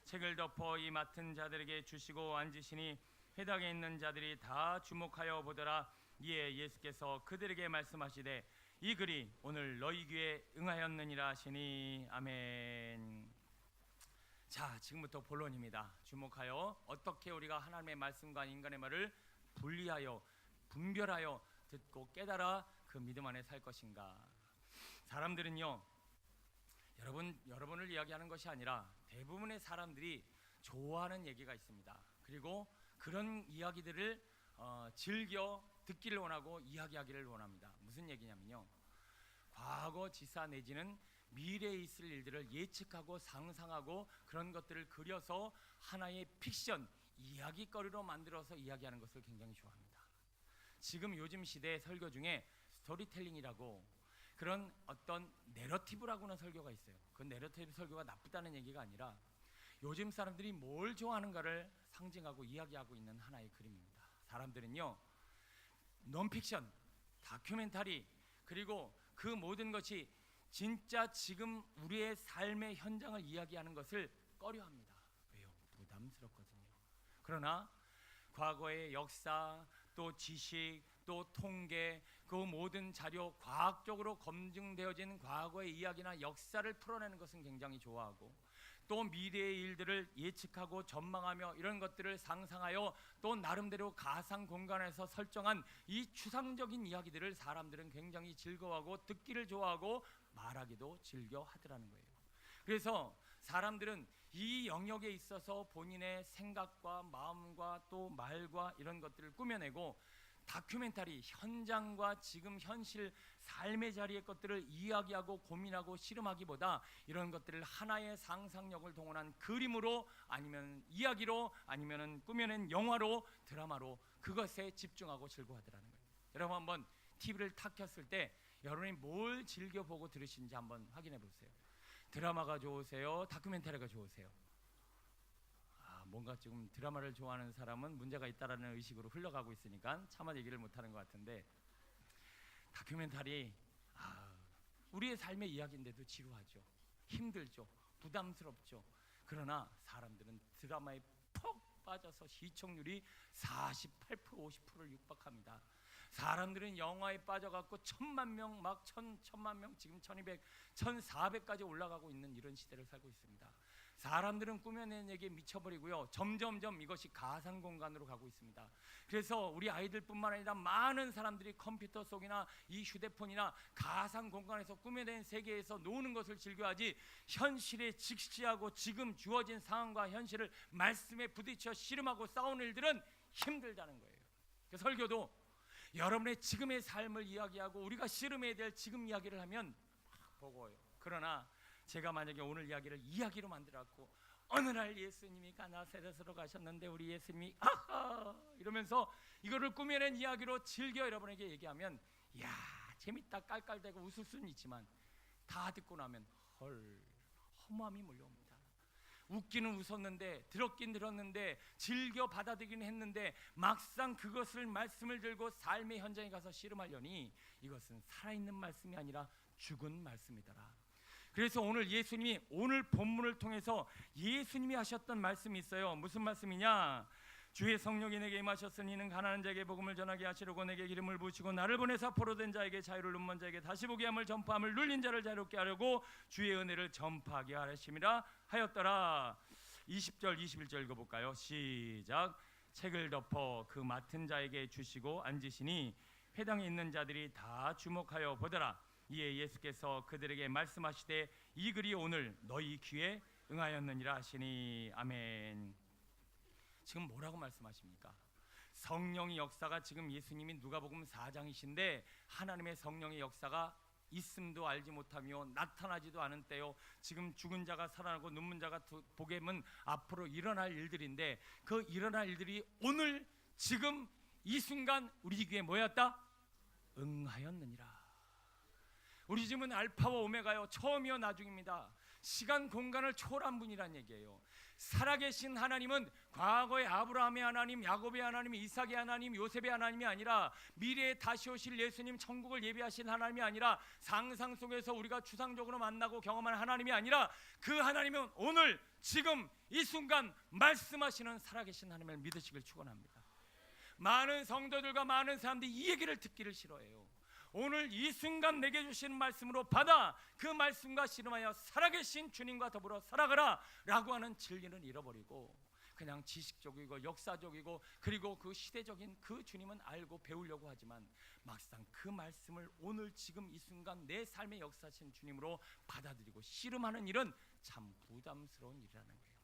책을 덮어 이 맡은 자들에게 주시고 앉으시니 회당에 있는 자들이 다 주목하여 보더라. 이에 예수께서 그들에게 말씀하시되 이 글이 오늘 너희 귀에 응하였느니라 하시니 아멘. 자, 지금부터 본론입니다. 주목하여 어떻게 우리가 하나님의 말씀과 인간의 말을 분리하여 분별하여 듣고 깨달아 그 믿음 안에 살 것인가. 사람들은요, 여러분을 이야기하는 것이 아니라 대부분의 사람들이 좋아하는 얘기가 있습니다. 그리고 그런 이야기들을 즐겨 듣기를 원하고 이야기하기를 원합니다. 무슨 얘기냐면요, 과거 지사 내지는 미래에 있을 일들을 예측하고 상상하고 그런 것들을 그려서 하나의 픽션, 이야기거리로 만들어서 이야기하는 것을 굉장히 좋아합니다. 지금 요즘 시대의 설교 중에 스토리텔링이라고 그런 어떤 내러티브라고는 설교가 있어요. 그 내러티브 설교가 나쁘다는 얘기가 아니라 요즘 사람들이 뭘 좋아하는가를 상징하고 이야기하고 있는 하나의 그림입니다. 사람들은요, 논픽션, 다큐멘터리, 그리고 그 모든 것이 진짜 지금 우리의 삶의 현장을 이야기하는 것을 꺼려합니다. 왜요? 부담스럽거든요. 그러나 과거의 역사, 또 지식, 또 통계, 그 모든 자료, 과학적으로 검증되어진 과거의 이야기나 역사를 풀어내는 것은 굉장히 좋아하고, 또 미래의 일들을 예측하고 전망하며 이런 것들을 상상하여 또 나름대로 가상 공간에서 설정한 이 추상적인 이야기들을 사람들은 굉장히 즐거워하고 듣기를 좋아하고 말하기도 즐겨 하더라는 거예요. 그래서 사람들은 이 영역에 있어서 본인의 생각과 마음과 또 말과 이런 것들을 꾸며내고 다큐멘터리, 현장과 지금 현실 삶의 자리의 것들을 이야기하고 고민하고 씨름하기보다 이런 것들을 하나의 상상력을 동원한 그림으로 아니면 이야기로 아니면 꾸며낸 영화로 드라마로 그것에 집중하고 즐거워하더라는 거예요. 여러분 한번 TV를 탁 켰을 때 여러분이 뭘 즐겨보고 들으시는지 한번 확인해 보세요. 드라마가 좋으세요? 다큐멘터리가 좋으세요? 뭔가 지금 드라마를 좋아하는 사람은 문제가 있다라는 의식으로 흘러가고 있으니까 차마 얘기를 못하는 것 같은데, 다큐멘터리 우리의 삶의 이야기인데도 지루하죠, 힘들죠, 부담스럽죠. 그러나 사람들은 드라마에 푹 빠져서 시청률이 48% 50%를 육박합니다. 사람들은 영화에 빠져갖고 1000만 명, 막 1000만 명, 지금 1200, 1400까지 올라가고 있는 이런 시대를 살고 있습니다. 사람들은 꾸며낸 얘기에 미쳐버리고요, 점점점 이것이 가상 공간으로 가고 있습니다. 그래서 우리 아이들뿐만 아니라 많은 사람들이 컴퓨터 속이나 이 휴대폰이나 가상 공간에서 꾸며낸 세계에서 노는 것을 즐겨하지 현실에 직시하고 지금 주어진 상황과 현실을 말씀에 부딪혀 씨름하고 싸우는 일들은 힘들다는 거예요. 그 설교도 여러분의 지금의 삶을 이야기하고 우리가 씨름해야 될 지금 이야기를 하면 버거워요. 그러나 제가 만약에 오늘 이야기를 이야기로 만들어갖고 어느 날 예수님이 가나사렛으로 가셨는데 우리 예수님이 아하 이러면서 이거를 꾸며낸 이야기로 즐겨 여러분에게 얘기하면 이야 재밌다 깔깔대고 웃을 수는 있지만 다 듣고 나면 헐 허무함이 몰려옵니다. 웃기는 웃었는데 들었긴 들었는데 즐겨 받아들이긴 했는데 막상 그것을 말씀을 들고 삶의 현장에 가서 씨름하려니 이것은 살아있는 말씀이 아니라 죽은 말씀이더라. 그래서 오늘 예수님이 오늘 본문을 통해서 예수님이 하셨던 말씀이 있어요. 무슨 말씀이냐? 주의 성령이 내게 임하셨으니 이는 가난한 자에게 복음을 전하게 하시려고 내게 기름을 부으시고 나를 보내사 포로된 자에게 자유를 눈먼 자에게 다시 보게 함을 전파함을 눌린 자를 자유롭게 하려고 주의 은혜를 전파하게 하심이라 하였더라. 20절 21절 읽어볼까요? 시작. 책을 덮어 그 맡은 자에게 주시고 앉으시니 회당에 있는 자들이 다 주목하여 보더라. 이에 예수께서 그들에게 말씀하시되 이 글이 오늘 너희 귀에 응하였느니라 하시니 아멘. 지금 뭐라고 말씀하십니까? 성령의 역사가 지금 예수님이 누가복음 4장이신데 하나님의 성령의 역사가 있음도 알지 못하며 나타나지도 않은 때요. 지금 죽은 자가 살아나고 눈먼 자가 보게 하면 앞으로 일어날 일들인데 그 일어날 일들이 오늘 지금 이 순간 우리 귀에 뭐였다? 응하였느니라. 우리 집은 알파와 오메가요 처음이요 나중입니다. 시간 공간을 초월한 분이란 얘기예요. 살아계신 하나님은 과거의 아브라함의 하나님, 야곱의 하나님, 이삭의 하나님, 요셉의 하나님이 아니라 미래에 다시 오실 예수님 천국을 예비하신 하나님이 아니라 상상 속에서 우리가 추상적으로 만나고 경험한 하나님이 아니라 그 하나님은 오늘 지금 이 순간 말씀하시는 살아계신 하나님을 믿으시길 축원합니다. 많은 성도들과 많은 사람들이 이 얘기를 듣기를 싫어해요. 오늘 이 순간 내게 주시는 말씀으로 받아 그 말씀과 씨름하여 살아계신 주님과 더불어 살아가라 라고 하는 진리는 잃어버리고 그냥 지식적이고 역사적이고 그리고 그 시대적인 그 주님은 알고 배우려고 하지만 막상 그 말씀을 오늘 지금 이 순간 내 삶의 역사신 주님으로 받아들이고 씨름하는 일은 참 부담스러운 일이라는 거예요.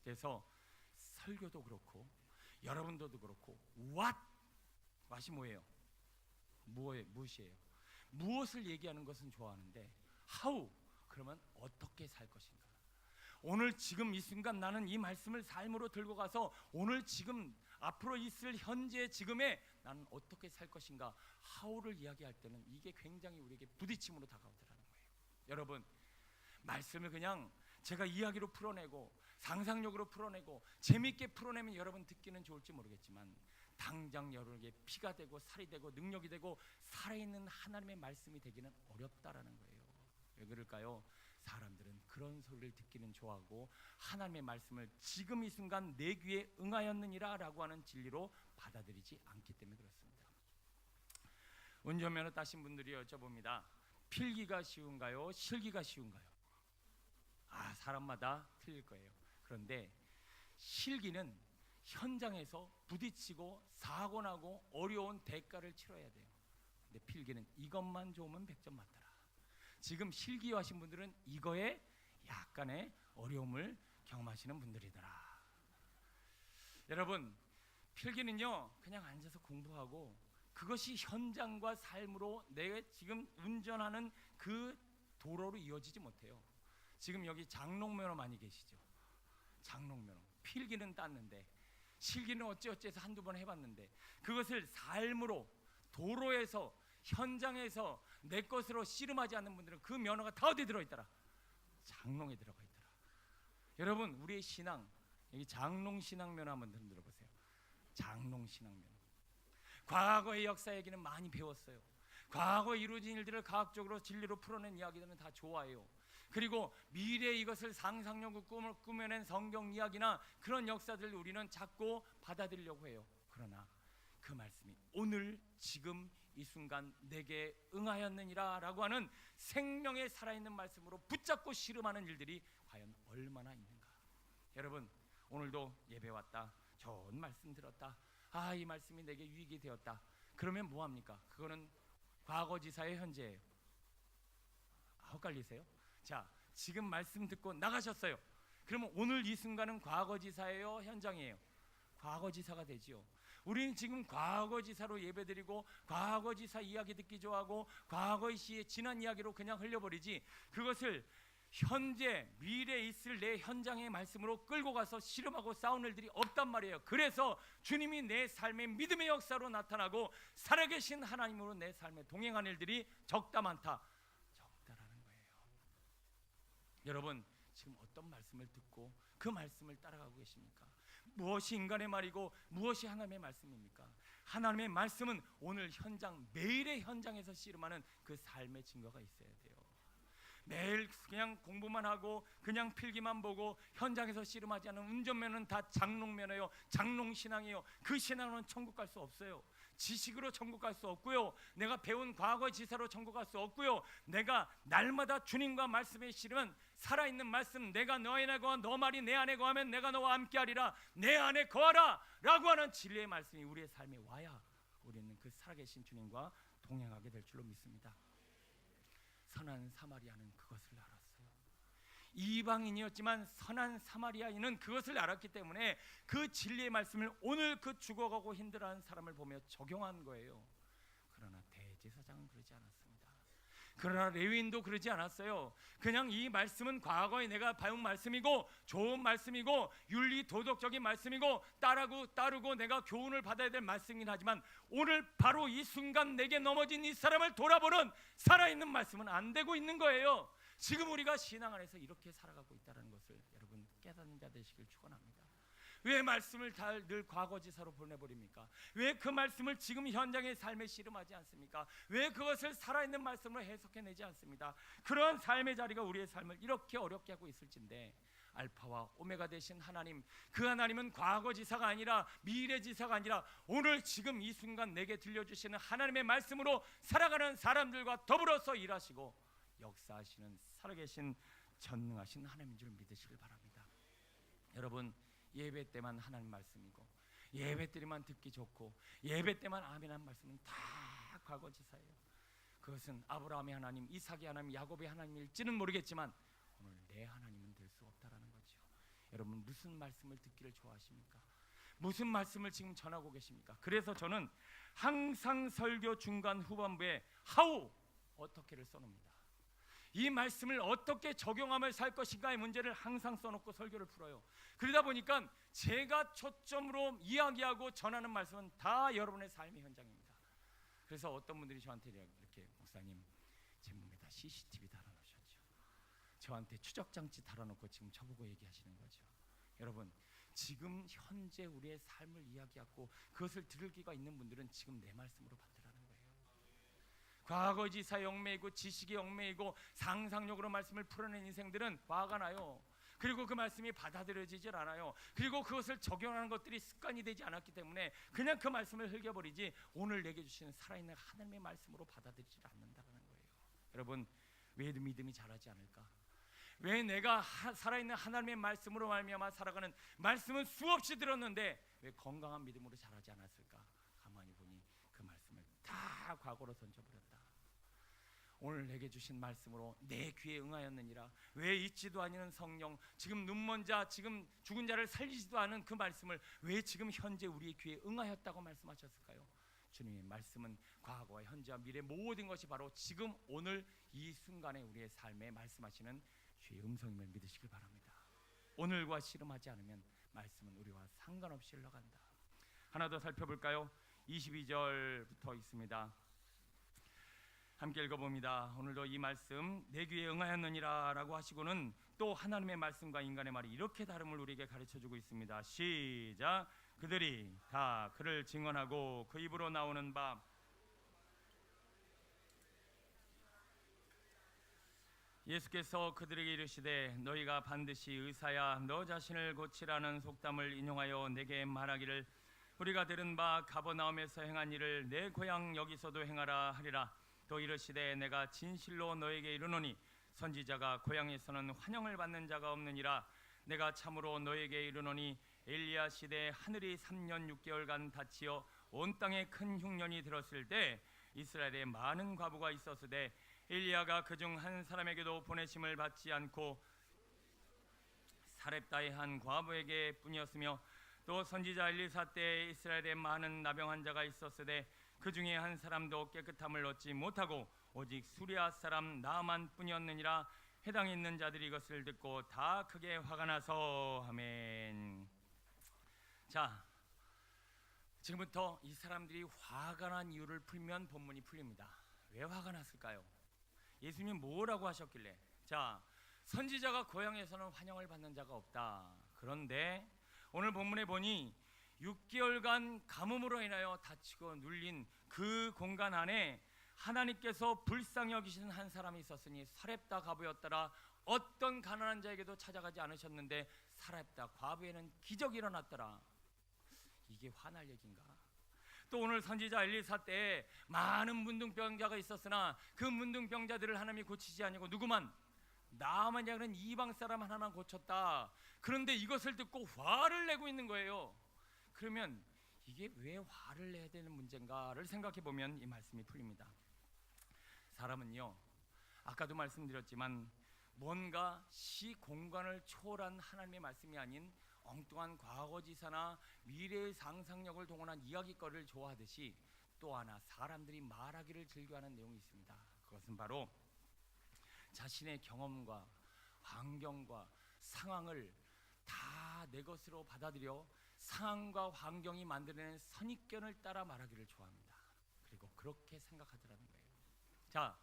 그래서 설교도 그렇고 여러분들도 그렇고 what이 뭐예요? 무엇이에요? 무엇을 얘기하는 것은 좋아하는데 how 그러면 어떻게 살 것인가? 오늘 지금 이 순간 나는 이 말씀을 삶으로 들고 가서 오늘 지금 앞으로 있을 현재 지금에 나는 어떻게 살 것인가? how를 이야기할 때는 이게 굉장히 우리에게 부딪힘으로 다가오더라는 거예요. 여러분 말씀을 그냥 제가 이야기로 풀어내고 상상력으로 풀어내고 재미있게 풀어내면 여러분 듣기는 좋을지 모르겠지만 당장 여러분에게 피가 되고 살이 되고 능력이 되고 살아있는 하나님의 말씀이 되기는 어렵다라는 거예요. 왜 그럴까요? 사람들은 그런 소리를 듣기는 좋아하고 하나님의 말씀을 지금 이 순간 내 귀에 응하였느니라 라고 하는 진리로 받아들이지 않기 때문에 그렇습니다. 운전면허 따신 분들이 여쭤봅니다. 필기가 쉬운가요? 실기가 쉬운가요? 사람마다 틀릴 거예요. 그런데 실기는 현장에서 부딪히고 사고 나고 어려운 대가를 치러야 돼요. 근데 필기는 이것만 좋으면 100점 맞더라. 지금 실기하신 분들은 이거에 약간의 어려움을 경험하시는 분들이더라. 여러분 필기는요 그냥 앉아서 공부하고 그것이 현장과 삶으로 내가 지금 운전하는 그 도로로 이어지지 못해요. 지금 여기 장롱면허 많이 계시죠? 장롱면허 필기는 땄는데 실기는 어찌어찌해서 한두 번 해봤는데 그것을 삶으로 도로에서 현장에서 내 것으로 씨름하지 않는 분들은 그 면허가 다 어디 들어있더라? 장롱에 들어가 있더라. 여러분 우리의 신앙 여기 장롱 신앙면허 한번 들어보세요. 장롱 신앙면허 과거의 역사 얘기는 많이 배웠어요. 과거에 이루어진 일들을 과학적으로 진리로 풀어낸 이야기들은 다 좋아해요. 그리고 미래에 이것을 상상력으로 꿈을 꾸며낸 성경 이야기나 그런 역사들을 우리는 찾고 받아들이려고 해요. 그러나 그 말씀이 오늘 지금 이 순간 내게 응하였느니라 라고 하는 생명의 살아있는 말씀으로 붙잡고 씨름하는 일들이 과연 얼마나 있는가. 여러분 오늘도 예배 왔다 좋은 말씀 들었다 이 말씀이 내게 유익이 되었다 그러면 뭐합니까? 그거는 과거지사의 현재예요. 헷갈리세요? 자 지금 말씀 듣고 나가셨어요. 그러면 오늘 이 순간은 과거지사예요? 현장이에요? 과거지사가 되지요. 우리는 지금 과거지사로 예배드리고 과거지사 이야기 듣기 좋아하고 과거의 시의 지난 이야기로 그냥 흘려버리지 그것을 현재 미래에 있을 내 현장의 말씀으로 끌고 가서 씨름하고 싸우는 일들이 없단 말이에요. 그래서 주님이 내 삶의 믿음의 역사로 나타나고 살아계신 하나님으로 내 삶에 동행하는 일들이 적다 많다, 적다라는 거예요. 여러분 지금 어떤 말씀을 듣고 그 말씀을 따라가고 계십니까? 무엇이 인간의 말이고 무엇이 하나님의 말씀입니까? 하나님의 말씀은 오늘 현장, 매일의 현장에서 씨름하는 그 삶의 증거가 있어야 돼요. 매일 그냥 공부만 하고 그냥 필기만 보고 현장에서 씨름하지 않은 운전면허는 다 장롱면허요, 장롱신앙이에요. 그 신앙으로는 천국 갈 수 없어요. 지식으로 천국 갈 수 없고요, 내가 배운 과거 지사로 천국 갈 수 없고요, 내가 날마다 주님과 말씀에 씨름은 살아있는 말씀, 내가 너 안에 거하 너 말이 내 안에 거하면 내가 너와 함께하리라, 내 안에 거하라 라고 하는 진리의 말씀이 우리의 삶에 와야 우리는 그 살아계신 주님과 동행하게 될 줄로 믿습니다. 선한 사마리아는 그것을 알았어요. 이방인이었지만 선한 사마리아인은 그것을 알았기 때문에 그 진리의 말씀을 오늘 그 죽어가고 힘들어하는 사람을 보며 적용한 거예요. 그러나 대제사장은 그러지 않았습니다. 그러나 레위인도 그러지 않았어요. 그냥 이 말씀은 과거에 내가 배운 말씀이고 좋은 말씀이고 윤리 도덕적인 말씀이고 따르고 내가 교훈을 받아야 될 말씀이긴 하지만 오늘 바로 이 순간 내게 넘어진 이 사람을 돌아보는 살아있는 말씀은 안 되고 있는 거예요. 지금 우리가 신앙 안에서 이렇게 살아가고 있다는 것을 여러분 깨닫는 자 되시길 축원합니다. 왜 말씀을 늘 과거지사로 보내버립니까? 왜 그 말씀을 지금 현장의 삶에 씨름하지 않습니까? 왜 그것을 살아있는 말씀으로 해석해내지 않습니다? 그런 삶의 자리가 우리의 삶을 이렇게 어렵게 하고 있을진데, 알파와 오메가 되신 하나님, 그 하나님은 과거지사가 아니라 미래지사가 아니라 오늘 지금 이 순간 내게 들려주시는 하나님의 말씀으로 살아가는 사람들과 더불어서 일하시고 역사하시는 살아계신 전능하신 하나님인 줄 믿으시길 바랍니다. 여러분, 예배 때만 하나님 말씀이고 예배 때만 듣기 좋고 예배 때만 아멘한 말씀은 다 과거지사예요. 그것은 아브라함의 하나님, 이삭의 하나님, 야곱의 하나님일지는 모르겠지만 오늘 내 하나님은 될 수 없다라는 거죠. 여러분 무슨 말씀을 듣기를 좋아하십니까? 무슨 말씀을 지금 전하고 계십니까? 그래서 저는 항상 설교 중간 후반부에 how, 어떻게를 써놓습니다. 이 말씀을 어떻게 적용하며 살 것인가의 문제를 항상 써놓고 설교를 풀어요. 그러다 보니까 제가 초점으로 이야기하고 전하는 말씀은 다 여러분의 삶의 현장입니다. 그래서 어떤 분들이 저한테 이렇게 목사님 제 몸에다 CCTV 달아놓으셨죠. 저한테 추적장치 달아놓고 지금 저보고 얘기하시는 거죠. 여러분 지금 현재 우리의 삶을 이야기하고 그것을 들을 기가 있는 분들은 지금 내 말씀으로 받으라는 거예요. 과거지사에 얽매이고 지식에 얽매이고 상상력으로 말씀을 풀어낸 인생들은 화가 나요. 그리고 그 말씀이 받아들여지질 않아요. 그리고 그것을 적용하는 것들이 습관이 되지 않았기 때문에 그냥 그 말씀을 흘겨버리지 오늘 내게 주시는 살아있는 하나님의 말씀으로 받아들이지 않는다는 거예요. 여러분 왜 믿음이 자라지 않을까? 왜 내가 살아있는 하나님의 말씀으로 말미암아 살아가는 말씀은 수없이 들었는데 왜 건강한 믿음으로 자라지 않았을까? 가만히 보니 그 말씀을 다 과거로 던져버렸다. 오늘 내게 주신 말씀으로 내 귀에 응하였느니라. 왜 잊지도 아니는 성령, 지금 눈먼 자, 지금 죽은 자를 살리지도 않은 그 말씀을 왜 지금 현재 우리의 귀에 응하였다고 말씀하셨을까요? 주님의 말씀은 과거와 현재와 미래 모든 것이 바로 지금 오늘 이 순간에 우리의 삶에 말씀하시는 주의 음성임을 믿으시길 바랍니다. 오늘과 씨름하지 않으면 말씀은 우리와 상관없이 흘러간다. 하나 더 살펴볼까요? 22절부터 있습니다. 함께 읽어봅니다. 오늘도 이 말씀 내 귀에 응하였느니라 라고 하시고는 또 하나님의 말씀과 인간의 말이 이렇게 다름을 우리에게 가르쳐주고 있습니다. 시작. 그들이 다 그를 증언하고 그 입으로 나오는 바 예수께서 그들에게 이르시되 너희가 반드시 의사야 너 자신을 고치라는 속담을 인용하여 내게 말하기를 우리가 들은 바 가버나움에서 행한 일을 내 고향 여기서도 행하라 하리라. 또 이르시되 내가 진실로 너에게 이르노니 선지자가 고향에서는 환영을 받는 자가 없느니라. 내가 참으로 너에게 이르노니 엘리야 시대에 하늘이 3년 6개월간 닫히어 온 땅에 큰 흉년이 들었을 때 이스라엘에 많은 과부가 있었으되 엘리야가 그중 한 사람에게도 보내심을 받지 않고 사렙다의 한 과부에게 뿐이었으며 또 선지자 엘리사 때에 이스라엘에 많은 나병 환자가 있었으되 그 중에 한 사람도 깨끗함을 얻지 못하고 오직 수리아 사람 나만 뿐이었느니라. 해당에 있는 자들이 이것을 듣고 다 크게 화가 나서 아멘. 자, 지금부터 이 사람들이 화가 난 이유를 풀면 본문이 풀립니다. 왜 화가 났을까요? 예수님 뭐라고 하셨길래? 자, 선지자가 고향에서는 환영을 받는 자가 없다. 그런데 오늘 본문에 보니 6개월간 가뭄으로 인하여 다치고 눌린 그 공간 안에 하나님께서 불쌍히 여기시는 한 사람이 있었으니 사렙다 과부였더라. 어떤 가난한 자에게도 찾아가지 않으셨는데 사렙다 과부에는 기적이 일어났더라. 이게 화날 얘기인가? 또 오늘 선지자 엘리사 때 많은 문둥병자가 있었으나 그 문둥병자들을 하나님이 고치지 아니고 누구만? 나아만이라는 이방 사람 하나만 고쳤다. 그런데 이것을 듣고 화를 내고 있는 거예요. 그러면 이게 왜 화를 내야 되는 문제인가를 생각해 보면 이 말씀이 풀립니다. 사람은요, 아까도 말씀드렸지만 뭔가 시공간을 초월한 하나님의 말씀이 아닌 엉뚱한 과거지사나 미래의 상상력을 동원한 이야기거리를 좋아하듯이 또 하나 사람들이 말하기를 즐겨하는 내용이 있습니다. 그것은 바로 자신의 경험과 환경과 상황을 다 내 것으로 받아들여 상황과 환경이 만들어낸 선입견을 따라 말하기를 좋아합니다. 그리고 그렇게 생각하더라는 거예요. 자,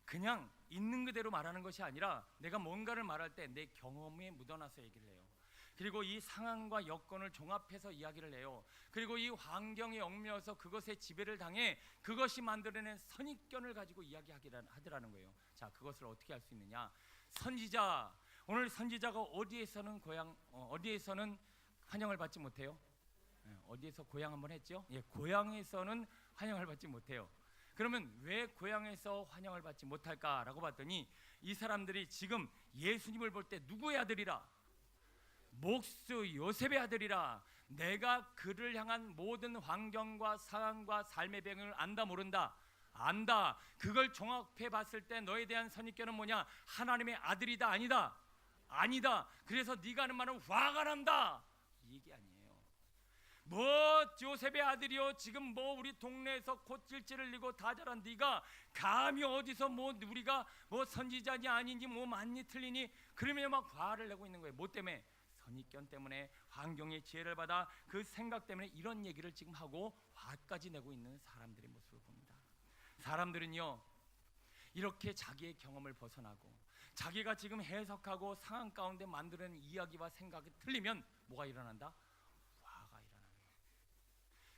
그냥 있는 그대로 말하는 것이 아니라 내가 뭔가를 말할 때 내 경험에 묻어나서 얘기를 해요. 그리고 이 상황과 여건을 종합해서 이야기를 해요. 그리고 이 환경에 얽매여서 그것에 지배를 당해 그것이 만들어낸 선입견을 가지고 이야기하더라는 거예요. 자, 그것을 어떻게 할 수 있느냐? 선지자, 오늘 선지자가 어디에서는 환영을 받지 못해요? 어디에서 고향 한번 했죠? 고향에서는 환영을 받지 못해요. 그러면 왜 고향에서 환영을 받지 못할까라고 봤더니 이 사람들이 지금 예수님을 볼 때 누구의 아들이라? 목수 요셉의 아들이라. 내가 그를 향한 모든 환경과 상황과 삶의 배경을 안다 모른다? 안다. 그걸 종합해 봤을 때 너에 대한 선입견은 뭐냐? 하나님의 아들이다 아니다? 아니다. 그래서 네가 하는 말은 화가 난다. 이 얘기 아니에요. 뭐 요셉의 아들이요, 지금 뭐 우리 동네에서 콧질질을 흘리고 다 자란 네가 감히 어디서 뭐 우리가 뭐 선지자니 아닌지 뭐 맞니 틀리니 그러면 막 화를 내고 있는 거예요. 뭐 때문에? 선입견 때문에, 환경의 지혜를 받아 그 생각 때문에 이런 얘기를 지금 하고 화까지 내고 있는 사람들의 모습을 봅니다. 사람들은요, 이렇게 자기의 경험을 벗어나고 자기가 지금 해석하고 상황 가운데 만드는 이야기와 생각이 틀리면 뭐가 일어난다? 화가 일어나는 거예요.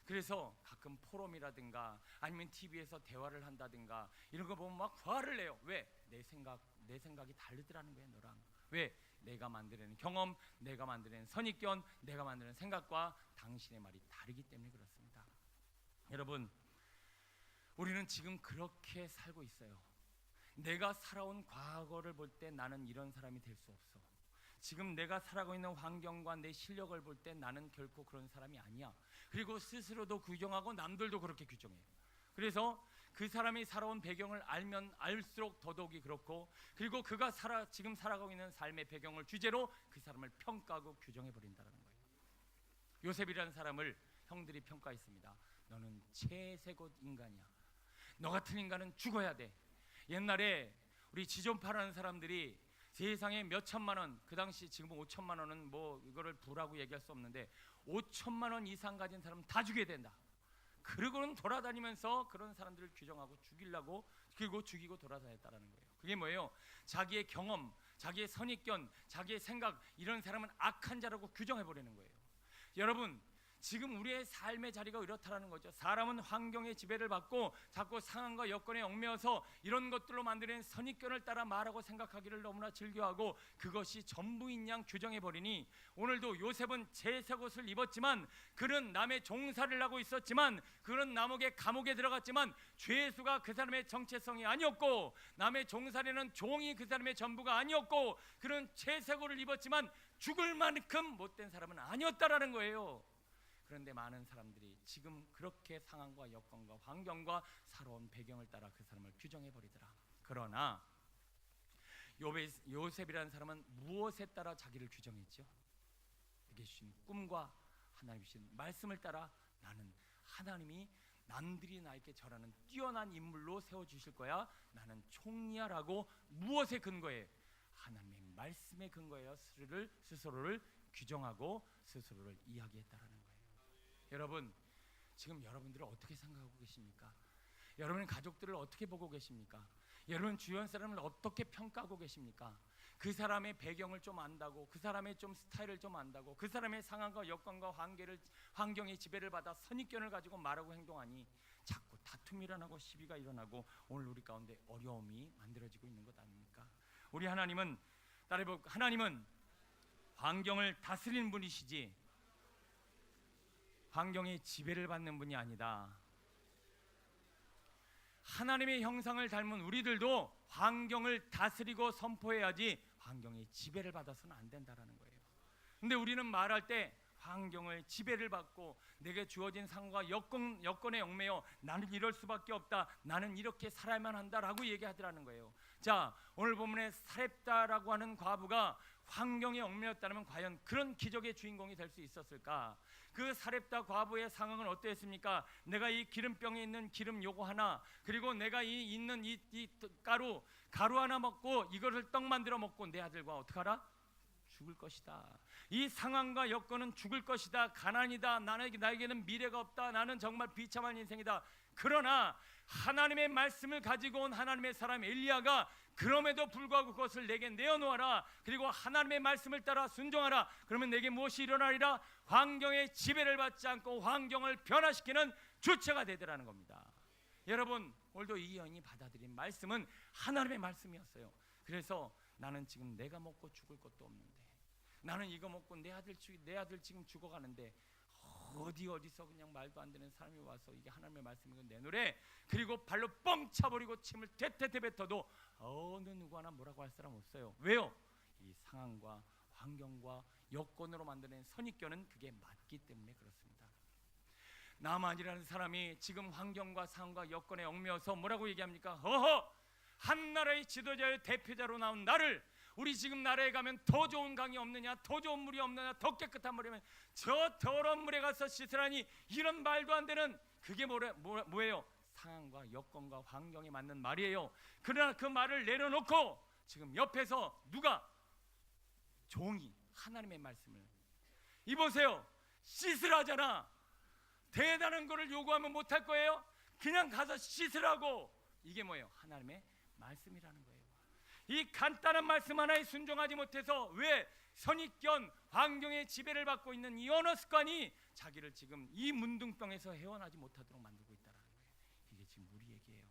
그래서 가끔 포럼이라든가 아니면 TV에서 대화를 한다든가 이런 거 보면 막 화를 내요. 왜? 내 생각이 다르더라는 거예요, 너랑. 왜? 내가 만들어낸 경험, 내가 만들어낸 선입견, 내가 만드는 생각과 당신의 말이 다르기 때문에 그렇습니다. 여러분, 우리는 지금 그렇게 살고 있어요. 내가 살아온 과거를 볼 때 나는 이런 사람이 될 수 없어. 지금 내가 살아가고 있는 환경과 내 실력을 볼 때 나는 결코 그런 사람이 아니야. 그리고 스스로도 규정하고 남들도 그렇게 규정해요. 그래서 그 사람이 살아온 배경을 알면 알수록 더더욱이 그렇고, 그리고 그가 지금 살아가고 있는 삶의 배경을 주제로 그 사람을 평가하고 규정해버린다는 거예요. 요셉이라는 사람을 형들이 평가했습니다. 너는 채색옷 인간이야. 너 같은 인간은 죽어야 돼. 옛날에 우리 지존파라는 사람들이 세상에 몇 천만 원, 그 당시 지금 5천만 원은 뭐 이거를 부라고 얘기할 수 없는데 5천만 원 이상 가진 사람은 다 죽여야 된다. 그러고는 돌아다니면서 그런 사람들을 규정하고 죽이려고, 그리고 죽이고 돌아다녔다는 거예요. 그게 뭐예요? 자기의 경험, 자기의 선입견, 자기의 생각, 이런 사람은 악한 자라고 규정해버리는 거예요. 여러분, 지금 우리의 삶의 자리가 이렇다라는 거죠. 사람은 환경의 지배를 받고 자꾸 상황과 여건에 얽매여서 이런 것들로 만드는 선입견을 따라 말하고 생각하기를 너무나 즐겨하고 그것이 전부인 양 규정해버리니, 오늘도 요셉은 채색옷을 입었지만, 그는 남의 종살이를 하고 있었지만, 그는 감옥에 들어갔지만 죄수가 그 사람의 정체성이 아니었고, 남의 종살이는 종이 그 사람의 전부가 아니었고, 그는 채색옷을 입었지만 죽을 만큼 못된 사람은 아니었다라는 거예요. 그런데 많은 사람들이 지금 그렇게 상황과 여건과 환경과 살아온 배경을 따라 그 사람을 규정해버리더라. 그러나 요셉이라는 사람은 무엇에 따라 자기를 규정했죠? 내게 주신 꿈과 하나님 주신 말씀을 따라 나는 하나님이 남들이 나에게 절하는 뛰어난 인물로 세워주실 거야, 나는 총리야라고 무엇에 근거해? 하나님의 말씀에 근거하여 스스로를 규정하고 스스로를 이야기했다라는 거예요. 여러분, 지금 여러분들은 어떻게 생각하고 계십니까? 여러분 가족들을 어떻게 보고 계십니까? 여러분 주변 사람을 어떻게 평가하고 계십니까? 그 사람의 배경을 좀 안다고, 그 사람의 좀 스타일을 좀 안다고, 그 사람의 상황과 여건과 환경의 지배를 받아 선입견을 가지고 말하고 행동하니 자꾸 다툼이 일어나고 시비가 일어나고 오늘 우리 가운데 어려움이 만들어지고 있는 것 아닙니까? 우리 하나님은 환경을 다스리는 분이시지 환경의 지배를 받는 분이 아니다. 하나님의 형상을 닮은 우리들도 환경을 다스리고 선포해야지 환경의 지배를 받아서는 안 된다라는 거예요. 근데 우리는 말할 때 환경을 지배를 받고 내게 주어진 상황과 여건에 얽매여 나는 이럴 수밖에 없다, 나는 이렇게 살아야만 한다라고 얘기하더라는 거예요. 자, 오늘 본문에 사렙다라고 하는 과부가 환경에 얽매였다면 과연 그런 기적의 주인공이 될 수 있었을까? 그 사렙다 과부의 상황은 어땠습니까? 내가 이 기름병에 있는 기름 요거 하나, 그리고 내가 있는 이 가루 하나 먹고 이것을 떡 만들어 먹고 내 아들과 어떡하라? 죽을 것이다. 이 상황과 여건은 죽을 것이다. 가난이다. 나에게는 미래가 없다. 나는 정말 비참한 인생이다. 그러나 하나님의 말씀을 가지고 온 하나님의 사람 엘리야가 그럼에도 불구하고 그것을 내게 내어놓아라. 그리고 하나님의 말씀을 따라 순종하라. 그러면 내게 무엇이 일어나리라? 환경의 지배를 받지 않고 환경을 변화시키는 주체가 되더라는 겁니다. 여러분, 오늘도 이 여인이 받아들인 말씀은 하나님의 말씀이었어요. 그래서 나는 지금 내가 먹고 죽을 것도 없는데, 나는 이거 먹고 내 아들 지금 죽어가는데 어디서 그냥 말도 안 되는 사람이 와서 이게 하나님의 말씀이고 내노래, 그리고 발로 뻥 차버리고 침을 대대대 뱉어도 어느 누구 하나 뭐라고 할 사람 없어요. 왜요? 이 상황과 환경과 여건으로 만드는 선입견은 그게 맞기 때문에 그렇습니다. 나만이라는 사람이 지금 환경과 상황과 여건에 얽매여서 뭐라고 얘기합니까? 한 나라의 지도자의 대표자로 나온 나를, 우리 지금 나라에 가면 더 좋은 강이 없느냐, 더 좋은 물이 없느냐, 더 깨끗한 물이면 저 더러운 물에 가서 씻으라니, 이런 말도 안 되는, 그게 뭐예요? 상황과 여건과 환경에 맞는 말이에요. 그러나 그 말을 내려놓고 지금 옆에서 누가 종이 하나님의 말씀을 이보세요, 씻으라잖아. 대단한 거를 요구하면 못할 거예요? 그냥 가서 씻으라고. 이게 뭐예요? 하나님의 말씀이라는 거예요. 이 간단한 말씀 하나에 순종하지 못해서 왜 선입견, 환경의 지배를 받고 있는 이 언어 습관이 자기를 지금 이 문둥병에서 헤어나지 못하도록 만들고 있다는 거예요. 이게 지금 우리 얘기예요.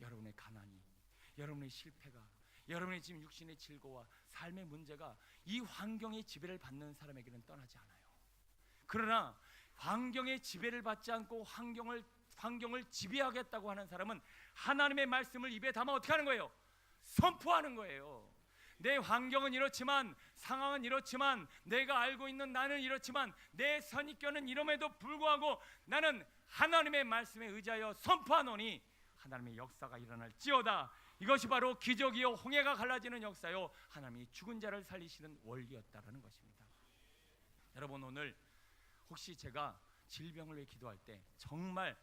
여러분의 가난이, 여러분의 실패가, 여러분의 지금 육신의 질고와 삶의 문제가 이 환경의 지배를 받는 사람에게는 떠나지 않아요. 그러나 환경의 지배를 받지 않고 환경을 지배하겠다고 하는 사람은 하나님의 말씀을 입에 담아 어떻게 하는 거예요? 선포하는 거예요. 내 환경은 이렇지만, 상황은 이렇지만, 내가 알고 있는 나는 이렇지만, 내 선입견은 이름에도 불구하고 나는 하나님의 말씀에 의지하여 선포하노니 하나님의 역사가 일어날지어다. 이것이 바로 기적이요 홍해가 갈라지는 역사요 하나님이 죽은 자를 살리시는 원리였다라는 것입니다. 여러분, 오늘 혹시 제가 질병을 위해 기도할 때 정말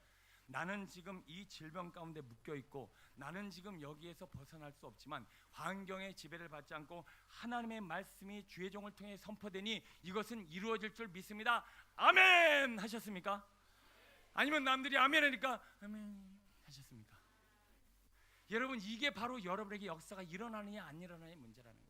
나는 지금 이 질병 가운데 묶여 있고 나는 지금 여기에서 벗어날 수 없지만 환경의 지배를 받지 않고 하나님의 말씀이 주의 종을 통해 선포되니 이것은 이루어질 줄 믿습니다. 아멘 하셨습니까? 아니면 남들이 아멘 하니까 아멘 하셨습니까? 여러분, 이게 바로 여러분에게 역사가 일어나느냐 안 일어나느냐의 문제라는 거예요.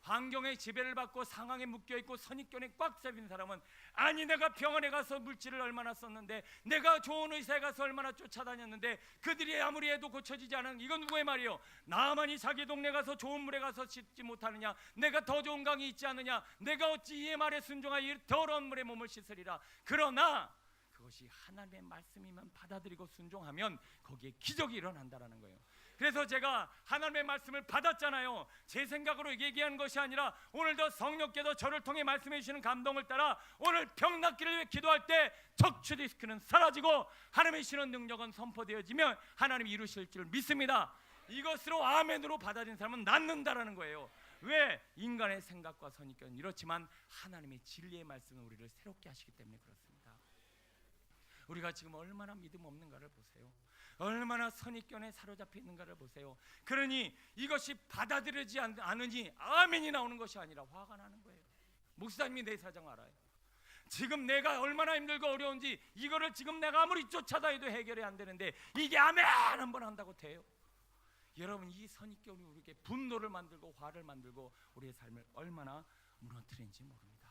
환경의 지배를 받고 상황에 묶여있고 선입견에 꽉 잡힌 사람은, 아니 내가 병원에 가서 물질을 얼마나 썼는데, 내가 좋은 의사에 가서 얼마나 쫓아다녔는데 그들이 아무리 해도 고쳐지지 않은, 이건 누구의 말이에요? 나만이 자기 동네 가서 좋은 물에 가서 씻지 못하느냐, 내가 더 좋은 강이 있지 않느냐, 내가 어찌 이의 말에 순종하여 이 더러운 물에 몸을 씻으리라. 그러나 그것이 하나님의 말씀이면 받아들이고 순종하면 거기에 기적이 일어난다라는 거예요. 그래서 제가 하나님의 말씀을 받았잖아요. 제 생각으로 얘기한 것이 아니라 오늘도 성령께서 저를 통해 말씀해 주시는 감동을 따라 오늘 병 낫기를 위해 기도할 때 척추 디스크는 사라지고 하나님의 신은 능력은 선포되어지면 하나님이 이루실 줄 믿습니다. 이것으로 아멘으로 받아들인 사람은 낫는다라는 거예요. 왜? 인간의 생각과 선입견은 이렇지만 하나님의 진리의 말씀은 우리를 새롭게 하시기 때문에 그렇습니다. 우리가 지금 얼마나 믿음 없는가를 보세요. 얼마나 선입견에 사로잡혀 있는가를 보세요. 그러니 이것이 받아들여지지 않으니 아멘이 나오는 것이 아니라 화가 나는 거예요. 목사님이 내 사정 알아요. 지금 내가 얼마나 힘들고 어려운지 이거를 지금 내가 아무리 쫓아다녀도 해결이 안 되는데 이게 아멘 한번 한다고 돼요? 여러분, 이 선입견이 우리에게 분노를 만들고 화를 만들고 우리의 삶을 얼마나 무너뜨리는지 모릅니다.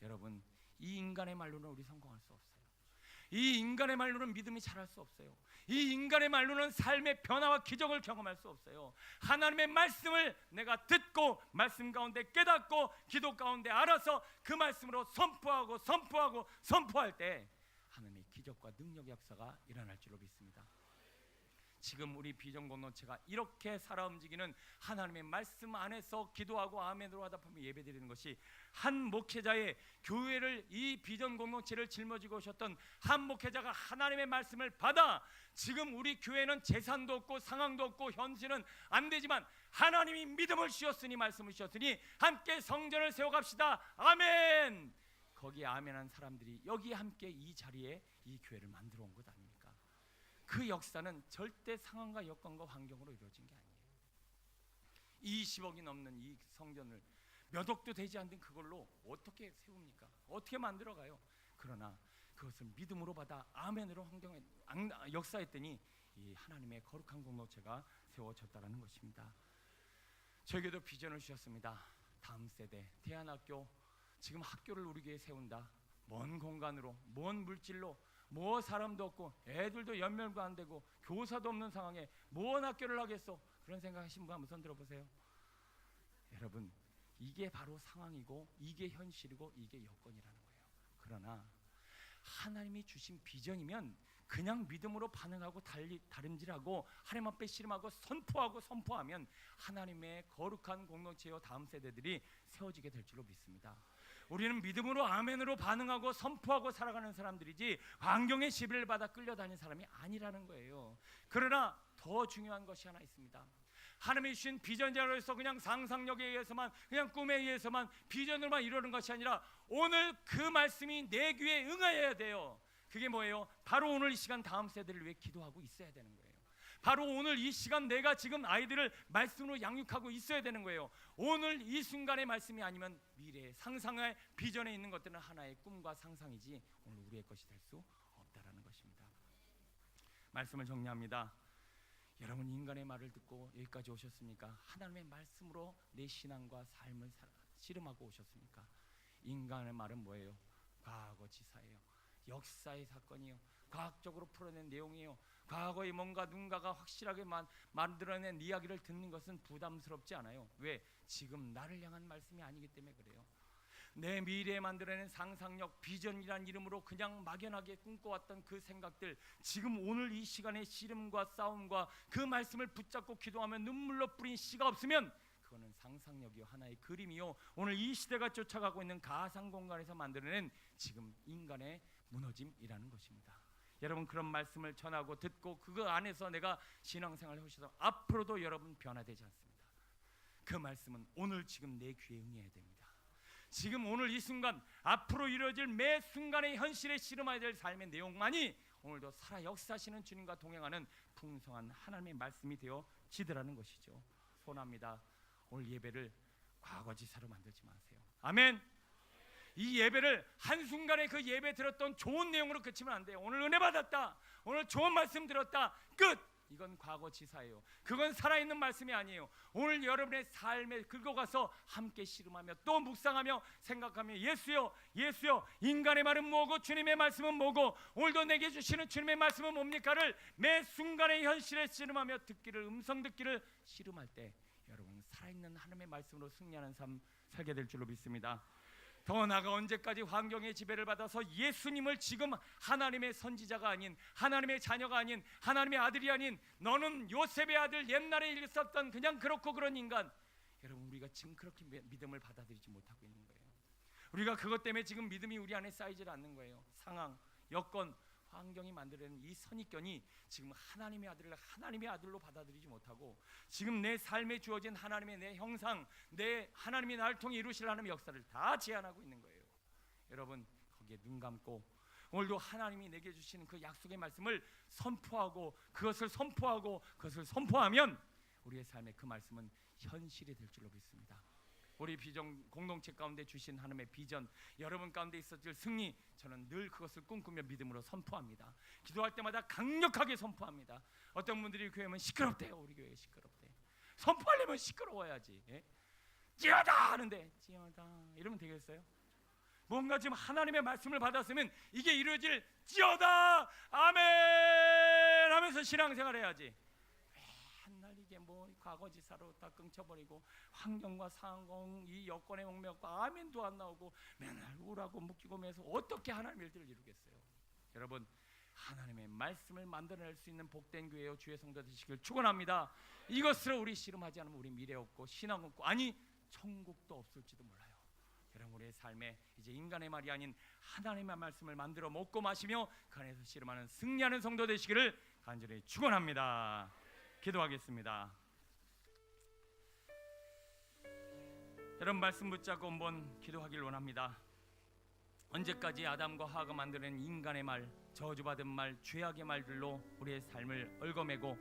여러분, 이 인간의 말로는 우리 성공할 수 없어요. 이 인간의 말로는 믿음이 자랄 수 없어요. 이 인간의 말로는 삶의 변화와 기적을 경험할 수 없어요. 하나님의 말씀을 내가 듣고 말씀 가운데 깨닫고 기도 가운데 알아서 그 말씀으로 선포할 때 하나님의 기적과 능력의 역사가 일어날 줄로 믿습니다. 지금 우리 비전 공동체가 이렇게 살아 움직이는 하나님의 말씀 안에서 기도하고 아멘으로 하다 보면 예배드리는 것이 한 목회자의 교회를, 이 비전 공동체를 짊어지고 오셨던 한 목회자가 하나님의 말씀을 받아 지금 우리 교회는 재산도 없고 상황도 없고 현실은 안 되지만 하나님이 믿음을 주셨으니 말씀을 주셨으니 함께 성전을 세워갑시다. 아멘. 거기에 아멘한 사람들이 여기 함께 이 자리에 이 교회를 만들어 온 것 아닙니까? 그 역사는 절대 상황과 여건과 환경으로 이루어진 게 아니에요. 20억이 넘는 이 성전을 몇 억도 되지 않는 그걸로 어떻게 세웁니까? 어떻게 만들어가요? 그러나 그것을 믿음으로 받아 아멘으로 환경에 역사했더니 이 하나님의 거룩한 공동체가 세워졌다는 것입니다. 저에게도 비전을 주셨습니다. 다음 세대 대안학교, 지금 학교를 우리 교회에 세운다. 먼 공간으로, 먼 물질로, 뭐 사람도 없고 애들도 연결도 안 되고 교사도 없는 상황에 뭔 학교를 하겠어? 그런 생각하신 분 한번 손 들어보세요. 여러분, 이게 바로 상황이고 이게 현실이고 이게 여건이라는 거예요. 그러나 하나님이 주신 비전이면 그냥 믿음으로 반응하고 다름질하고 하나님 앞에 씨름하고 선포하면 하나님의 거룩한 공동체와 다음 세대들이 세워지게 될 줄로 믿습니다. 우리는 믿음으로 아멘으로 반응하고 선포하고 살아가는 사람들이지 환경의 시비를 받아 끌려다니는 사람이 아니라는 거예요. 그러나 더 중요한 것이 하나 있습니다. 하나님이 주신 비전자로 해서 그냥 상상력에 의해서만, 그냥 꿈에 의해서만 비전으로만 이루는 것이 아니라 오늘 그 말씀이 내 귀에 응하여야 돼요. 그게 뭐예요? 바로 오늘 이 시간 다음 세대를 위해 기도하고 있어야 되는 거예요. 바로 오늘 이 시간 내가 지금 아이들을 말씀으로 양육하고 있어야 되는 거예요. 오늘 이 순간의 말씀이 아니면 미래의 상상의 비전에 있는 것들은 하나의 꿈과 상상이지 오늘 우리의 것이 될 수 없다라는 것입니다. 말씀을 정리합니다. 여러분, 인간의 말을 듣고 여기까지 오셨습니까? 하나님의 말씀으로 내 신앙과 삶을 씨름하고 오셨습니까? 인간의 말은 뭐예요? 과거 지사예요. 역사의 사건이요. 과학적으로 풀어낸 내용이에요. 과거에 뭔가 누군가가 확실하게 만들어낸 이야기를 듣는 것은 부담스럽지 않아요. 왜? 지금 나를 향한 말씀이 아니기 때문에 그래요. 내 미래에 만들어낸 상상력, 비전이란 이름으로 그냥 막연하게 꿈꿔왔던 그 생각들, 지금 오늘 이 시간의 씨름과 싸움과 그 말씀을 붙잡고 기도하며 눈물로 뿌린 씨가 없으면 그거는 상상력이요, 하나의 그림이요, 오늘 이 시대가 쫓아가고 있는 가상 공간에서 만들어낸 지금 인간의 무너짐이라는 것입니다. 여러분, 그런 말씀을 전하고 듣고 그거 안에서 내가 신앙생활을 하셔서 앞으로도 여러분 변화되지 않습니다. 그 말씀은 오늘 지금 내 귀에 응해야 됩니다. 지금 오늘 이 순간 앞으로 이루어질 매 순간의 현실에 씨름해야 될 삶의 내용만이 오늘도 살아 역사하시는 주님과 동행하는 풍성한 하나님의 말씀이 되어 지더라는 것이죠. 소원합니다. 오늘 예배를 과거지사로 만들지 마세요. 아멘. 이 예배를 한순간에 그 예배 들었던 좋은 내용으로 그치면 안 돼요. 오늘 은혜 받았다, 오늘 좋은 말씀 들었다, 끝! 이건 과거지사예요. 그건 살아있는 말씀이 아니에요. 오늘 여러분의 삶에 긁어가서 함께 씨름하며 또 묵상하며 생각하며 예수여, 예수여, 인간의 말은 뭐고 주님의 말씀은 뭐고 오늘도 내게 주시는 주님의 말씀은 뭡니까를 매 순간의 현실에 씨름하며 음성 듣기를 씨름할 때 여러분 살아있는 하나님의 말씀으로 승리하는 삶 살게 될 줄로 믿습니다. 더 나아가 언제까지 환경의 지배를 받아서 예수님을 지금 하나님의 선지자가 아닌, 하나님의 자녀가 아닌, 하나님의 아들이 아닌 너는 요셉의 아들, 옛날에 있었던 그냥 그렇고 그런 인간, 여러분 우리가 지금 그렇게 믿음을 받아들이지 못하고 있는 거예요. 우리가 그것 때문에 지금 믿음이 우리 안에 쌓이질 않는 거예요. 상황, 여건, 환경이 만들어낸 이 선입견이 지금 하나님의 아들을 하나님의 아들로 받아들이지 못하고 지금 내 삶에 주어진 하나님의 내 형상, 내 하나님이 나를 통해 이루실 하나님의 역사를 다 제한하고 있는 거예요. 여러분 거기에 눈 감고 오늘도 하나님이 내게 주시는 그 약속의 말씀을 선포하고 그것을 선포하면 우리의 삶에 그 말씀은 현실이 될 줄로 믿습니다. 우리 비전 공동체 가운데 주신 하나님의 비전, 여러분 가운데 있었을 승리, 저는 늘 그것을 꿈꾸며 믿음으로 선포합니다. 기도할 때마다 강력하게 선포합니다. 어떤 분들이 교회 오면 시끄럽대요. 우리 교회 시끄럽대. 선포하려면 시끄러워야지. 예? 찌어다 하는데 찌어다 이러면 되겠어요? 뭔가 지금 하나님의 말씀을 받았으면 이게 이루어질 찌어다 아멘 하면서 신앙생활 해야지. 맨날 이게 뭐 과거지사로 다 끊쳐버리고 환경과 상황 이 여건의 목매고 아멘도 안 나오고 맨날 우울하고 묶이고 매서 어떻게 하나님의 일들을 이루겠어요? 여러분, 하나님의 말씀을 만들어낼 수 있는 복된 교회요 주의 성도 되시길 축원합니다. 이것으로 우리 씨름하지 않으면 우리 미래 없고 신앙 없고 아니 천국도 없을지도 몰라요. 여러분, 우리의 삶에 이제 인간의 말이 아닌 하나님의 말씀을 만들어 먹고 마시며 그 안에서 씨름하는 승리하는 성도 되시기를 간절히 축원합니다. 기도하겠습니다. 여러분, 말씀 붙잡고 한번 기도하길 원합니다. 언제까지 아담과 하와가 만드는 인간의 말, 저주받은 말, 죄악의 말들로 우리의 삶을 얽어매고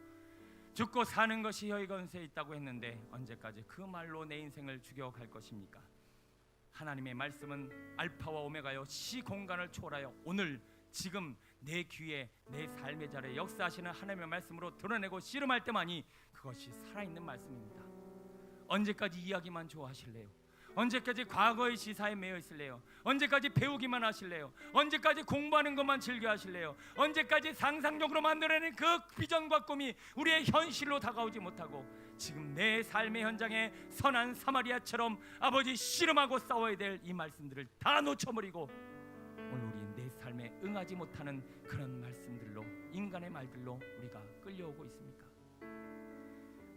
죽고 사는 것이 혀의 건세에 있다고 했는데 언제까지 그 말로 내 인생을 죽여갈 것입니까? 하나님의 말씀은 알파와 오메가요 시공간을 초월하여 오늘 지금 내 귀에 내 삶의 자리에 역사하시는 하나님의 말씀으로 드러내고 씨름할 때만이 그것이 살아있는 말씀입니다. 언제까지 이야기만 좋아하실래요? 언제까지 과거의 시사에 매여 있을래요? 언제까지 배우기만 하실래요? 언제까지 공부하는 것만 즐겨 하실래요? 언제까지 상상력으로 만들어낸 그 비전과 꿈이 우리의 현실로 다가오지 못하고 지금 내 삶의 현장에 선한 사마리아처럼 아버지 씨름하고 싸워야 될 이 말씀들을 다 놓쳐버리고 오늘 우리 내 삶에 응하지 못하는 그런 말씀들로 인간의 말들로 우리가 끌려오고 있습니까?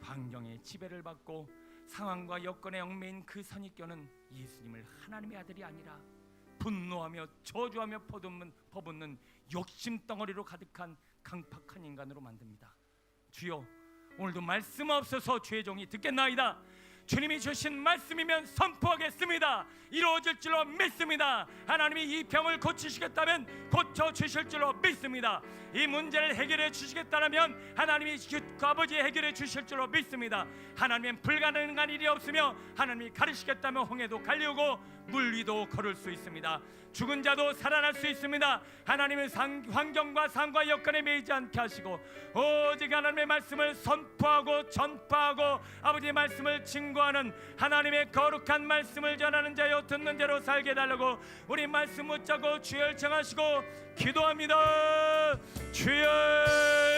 환경의 지배를 받고 상황과 여건에 얽매인 그 선입견은 예수님을 하나님의 아들이 아니라 분노하며 저주하며 퍼붓는 욕심 덩어리로 가득한 강팍한 인간으로 만듭니다. 주여, 오늘도 말씀 없어서 주의 종이 듣겠나이다. 주님이 주신 말씀이면 선포하겠습니다. 이루어질 줄로 믿습니다. 하나님이 이 병을 고치시겠다면 고쳐주실 줄로 믿습니다. 이 문제를 해결해 주시겠다면 하나님이 그 아버지 해결해 주실 줄로 믿습니다. 하나님은 불가능한 일이 없으며 하나님이 가르치겠다면 홍해도 갈리우고 물 위도 걸을 수 있습니다. 죽은 자도 살아날 수 있습니다. 하나님은 환경과 상과 여건에 매이지 않게 하시고 오직 하나님의 말씀을 선포하고 전파하고 아버지의 말씀을 증거하는 하나님의 거룩한 말씀을 전하는 자여 듣는 자로 살게 해달라고 우리 말씀 붙잡고 주여 청하시고 기도합니다. 주여